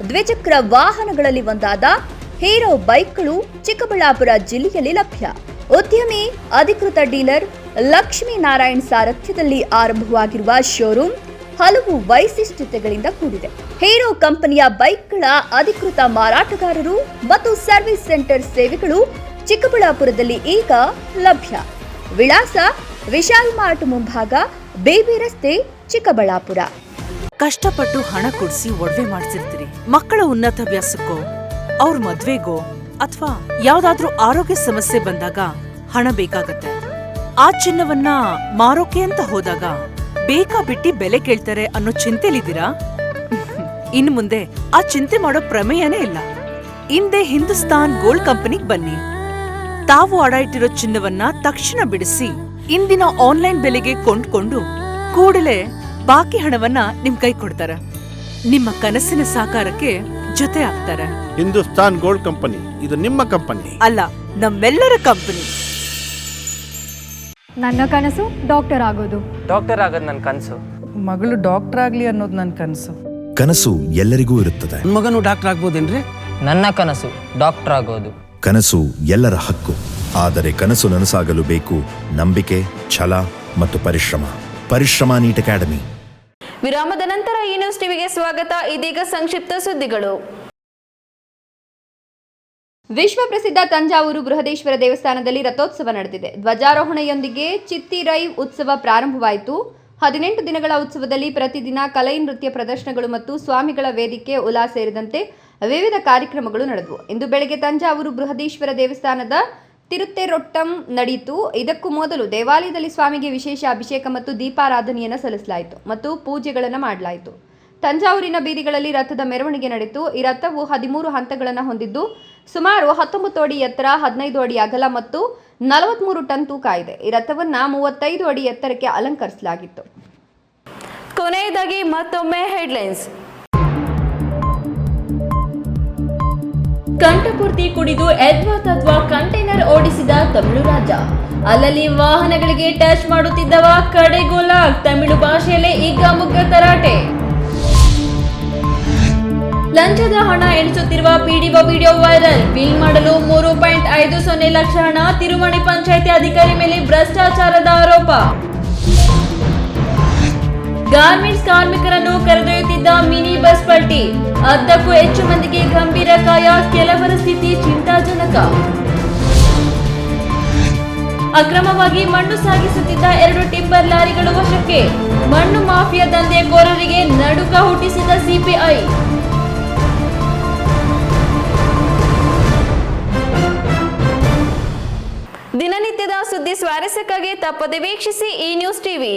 ದ್ವಿಚಕ್ರ ವಾಹನಗಳಲ್ಲಿ ಒಂದಾದ ಹೀರೋ ಬೈಕ್ಗಳು ಚಿಕ್ಕಬಳ್ಳಾಪುರ ಜಿಲ್ಲೆಯಲ್ಲಿ ಲಭ್ಯ. ಉದ್ಯಮಿ ಅಧಿಕೃತ ಡೀಲರ್ ಲಕ್ಷ್ಮೀನಾರಾಯಣ್ ಸಾರಥ್ಯದಲ್ಲಿ ಆರಂಭವಾಗಿರುವ ಶೋರೂಮ್ ಹಲವು ವೈಶಿಷ್ಟ್ಯತೆಗಳಿಂದ ಕೂಡಿದೆ. ಹೀರೋ ಕಂಪನಿಯ ಬೈಕ್ಗಳ ಅಧಿಕೃತ ಮಾರಾಟಗಾರರು ಮತ್ತು ಸರ್ವಿಸ್ ಸೆಂಟರ್ ಸೇವೆಗಳು ಚಿಕ್ಕಬಳ್ಳಾಪುರದಲ್ಲಿ ಈಗ ಲಭ್ಯ. ವಿಳಾಸ ವಿಶಾಲ್ ಮಾರ್ಟ್ ಮುಂಭಾಗ, ಬೇಬಿ ರಸ್ತೆ, ಚಿಕ್ಕಬಳ್ಳಾಪುರ. ಕಷ್ಟಪಟ್ಟು ಹಣ ಕೊಡಿಸಿ ಒಡವೆ ಮಾಡಿಸಿರ್ತೀರಿ. ಮಕ್ಕಳ ಉನ್ನತಾಭ್ಯಾಸಕ್ಕೋ, ಅವ್ರ ಮದ್ವೆಗೋ ಅಥವಾ ಯಾವ್ದಾದ್ರೂ ಆರೋಗ್ಯ ಸಮಸ್ಯೆ ಬಂದಾಗ ಹಣ ಬೇಕಾಗತ್ತೆ. ಆ ಚಿನ್ನವನ್ನ ಮಾರೋಕೆ ಅಂತ ಹೋದಾಗ ಬೇಕಾ ಬಿಟ್ಟಿ ಬೆಲೆ ಕೇಳ್ತಾರೆ ಅನ್ನೋ ಚಿಂತೆಲಿದ್ದೀರಾ? ಇನ್ನು ಮುಂದೆ ಆ ಚಿಂತೆ ಮಾಡೋ ಪ್ರಮೇಯನೇ ಇಲ್ಲ. ಹಿಂದೆ ಹಿಂದೂಸ್ತಾನ್ ಗೋಲ್ಡ್ ಕಂಪನಿಗೆ ಬನ್ನಿ. ತಾವು ಅಡ ಇಟ್ಟಿರೋ ಚಿನ್ನವನ್ನ ತಕ್ಷಣ ಬಿಡಿಸಿ ಇಂದಿನ ಆನ್ಲೈನ್ ಬೆಲೆಗೆ ಕೊಂಡ್ಕೊಂಡು ಕೂಡಲೇ ಬಾಕಿ ಹಣವನ್ನ ನಿಮ್ ಕೈ ಕೊಡ್ತಾರೆ. ನಿಮ್ಮ ಕನಸಿನ ಸಾಕಾರಕ್ಕೆ ಜೊತೆ ಆಗ್ತಾರೆ. ಹಿಂದೂಸ್ತಾನ್ ಗೋಲ್ಡ್ ಕಂಪನಿ, ಇದು ನಿಮ್ಮ ಕಂಪನಿ ಅಲ್ಲ, ನಮ್ಮೆಲ್ಲರ ಕಂಪನಿ. ನನ್ನ ಕನಸು ಡಾಕ್ಟರ್ ಆಗೋದು. ಡಾಕ್ಟರ್ ಆಗೋದು ನನ್ನ ಕನಸು. ಮಗಳು ಡಾಕ್ಟರ್ ಆಗ್ಲಿ ಅನ್ನೋದು ನನ್ನ ಕನಸು. ಕನಸು ಎಲ್ಲರಿಗೂ ಇರುತ್ತದೆ. ಮಗನು ಡಾಕ್ಟರ್ ಆಗ್ಬೋದೇನ್ರಿ? ನನ್ನ ಕನಸು ಡಾಕ್ಟರ್ ಆಗೋದು. ಕನಸು ಎಲ್ಲರ ಹಕ್ಕು. ಆದರೆ ಕನಸು ನನಸಾಗಲು ಬೇಕು ನಂಬಿಕೆ, ಛಲ ಮತ್ತು ಪರಿಶ್ರಮ. Neat academy. ವಿರಾಮದ ನಂತರ ಈ ನ್ಯೂಸ್ ಟಿವಿಗೆ ಸ್ವಾಗತ. ಇದೀಗ ಸಂಕ್ಷಿಪ್ತ ಸುದ್ದಿಗಳು. ವಿಶ್ವ ಪ್ರಸಿದ್ಧ ತಂಜಾವೂರು ಬೃಹದೇಶ್ವರ ದೇವಸ್ಥಾನದಲ್ಲಿ ರಥೋತ್ಸವ ನಡೆದಿದೆ. ಧ್ವಜಾರೋಹಣೆಯೊಂದಿಗೆ ಚಿತ್ತಿರೈವ್ ಉತ್ಸವ ಪ್ರಾರಂಭವಾಯಿತು. 18 ದಿನಗಳ ಉತ್ಸವದಲ್ಲಿ ಪ್ರತಿದಿನ ಕಲೆ, ನೃತ್ಯ ಪ್ರದರ್ಶನಗಳು ಮತ್ತು ಸ್ವಾಮಿಗಳ ವೇದಿಕೆ, ಉಲಾ ಸೇರಿದಂತೆ ವಿವಿಧ ಕಾರ್ಯಕ್ರಮಗಳು ನಡೆದವು. ಇಂದು ಬೆಳಗ್ಗೆ ತಂಜಾವೂರು ಬೃಹದೇಶ್ವರ ದೇವಸ್ಥಾನದ ತಿರುತೆರೊಟ್ಟಂ ನಡೆಯಿತು. ಇದಕ್ಕೂ ಮೊದಲು ದೇವಾಲಯದಲ್ಲಿ ಸ್ವಾಮಿಗೆ ವಿಶೇಷ ಅಭಿಷೇಕ ಮತ್ತು ದೀಪಾರಾಧನೆಯನ್ನು ಸಲ್ಲಿಸಲಾಯಿತು ಮತ್ತು ಪೂಜೆಗಳನ್ನು ಮಾಡಲಾಯಿತು. ತಂಜಾವೂರಿನ ಬೀದಿಗಳಲ್ಲಿ ರಥದ ಮೆರವಣಿಗೆ ನಡೆಯಿತು. ಈ ರಥವು 13 ಹಂತಗಳನ್ನು ಹೊಂದಿದ್ದು ಸುಮಾರು 19 ಅಡಿ ಎತ್ತರ, 15 ಅಡಿ ಅಗಲ ಮತ್ತು 43 ಟನ್ ತೂಕ ಇದೆ. ಈ ರಥವನ್ನು 35 ಅಡಿ ಎತ್ತರಕ್ಕೆ ಅಲಂಕರಿಸಲಾಗಿತ್ತು. ಕೊನೆಯದಾಗಿ ಮತ್ತೊಮ್ಮೆ ಹೆಡ್ಲೈನ್ಸ್. ಕಂಠಪೂರ್ತಿ ಕುಡಿದು ಎದ್ವಾ ಕಂಟೈನರ್ ಓಡಿಸಿದ ತಮಿಳು ರಾಜ. ಅಲ್ಲಲ್ಲಿ ವಾಹನಗಳಿಗೆ ಟಚ್ ಮಾಡುತ್ತಿದ್ದವ ಕಡೆಗೋಲ. ತಮಿಳು ಭಾಷೆಯಲ್ಲೇ ಹಿಗ್ಗಾಮುಗ್ಗ ತರಾಟೆ. ಲಂಚದ ಹಣ ಎಣಿಸುತ್ತಿರುವ PDO ವಿಡಿಯೋ ವೈರಲ್. ಬಿಲ್ ಮಾಡಲು 3.50 ಲಕ್ಷ ಹಣ. ತಿರುಮಣಿ ಪಂಚಾಯಿತಿ ಅಧಿಕಾರಿ ಮೇಲೆ ಭ್ರಷ್ಟಾಚಾರದ ಆರೋಪ. ಗಾರ್ಮೆಂಟ್ಸ್ ಕಾರ್ಮಿಕರನ್ನು ಕರೆದೊಯ್ಯುತ್ತಿದ್ದ ಮಿನಿ ಬಸ್ ಪಲ್ಟಿ. 10ಕ್ಕೂ ಹೆಚ್ಚು ಮಂದಿಗೆ ಗಂಭೀರ ಗಾಯ, ಕೆಲವರ ಸ್ಥಿತಿ ಚಿಂತಾಜನಕ. ಅಕ್ರಮವಾಗಿ ಮಣ್ಣು ಸಾಗಿಸುತ್ತಿದ್ದ 2 ಟಿಂಬರ್ ಲಾರಿಗಳು ವಶಕ್ಕೆ. ಮಣ್ಣು ಮಾಫಿಯಾ ದಂಧೆಕೋರರಿಗೆ ನಡುಕ ಹುಟ್ಟಿಸಿದ CPI. ದಿನನಿತ್ಯದ ಸುದ್ದಿ ಸ್ವಾರಸ್ಯಕ್ಕಾಗಿ ತಪ್ಪದೆ ವೀಕ್ಷಿಸಿ ಈ ನ್ಯೂಸ್ ಟಿವಿ.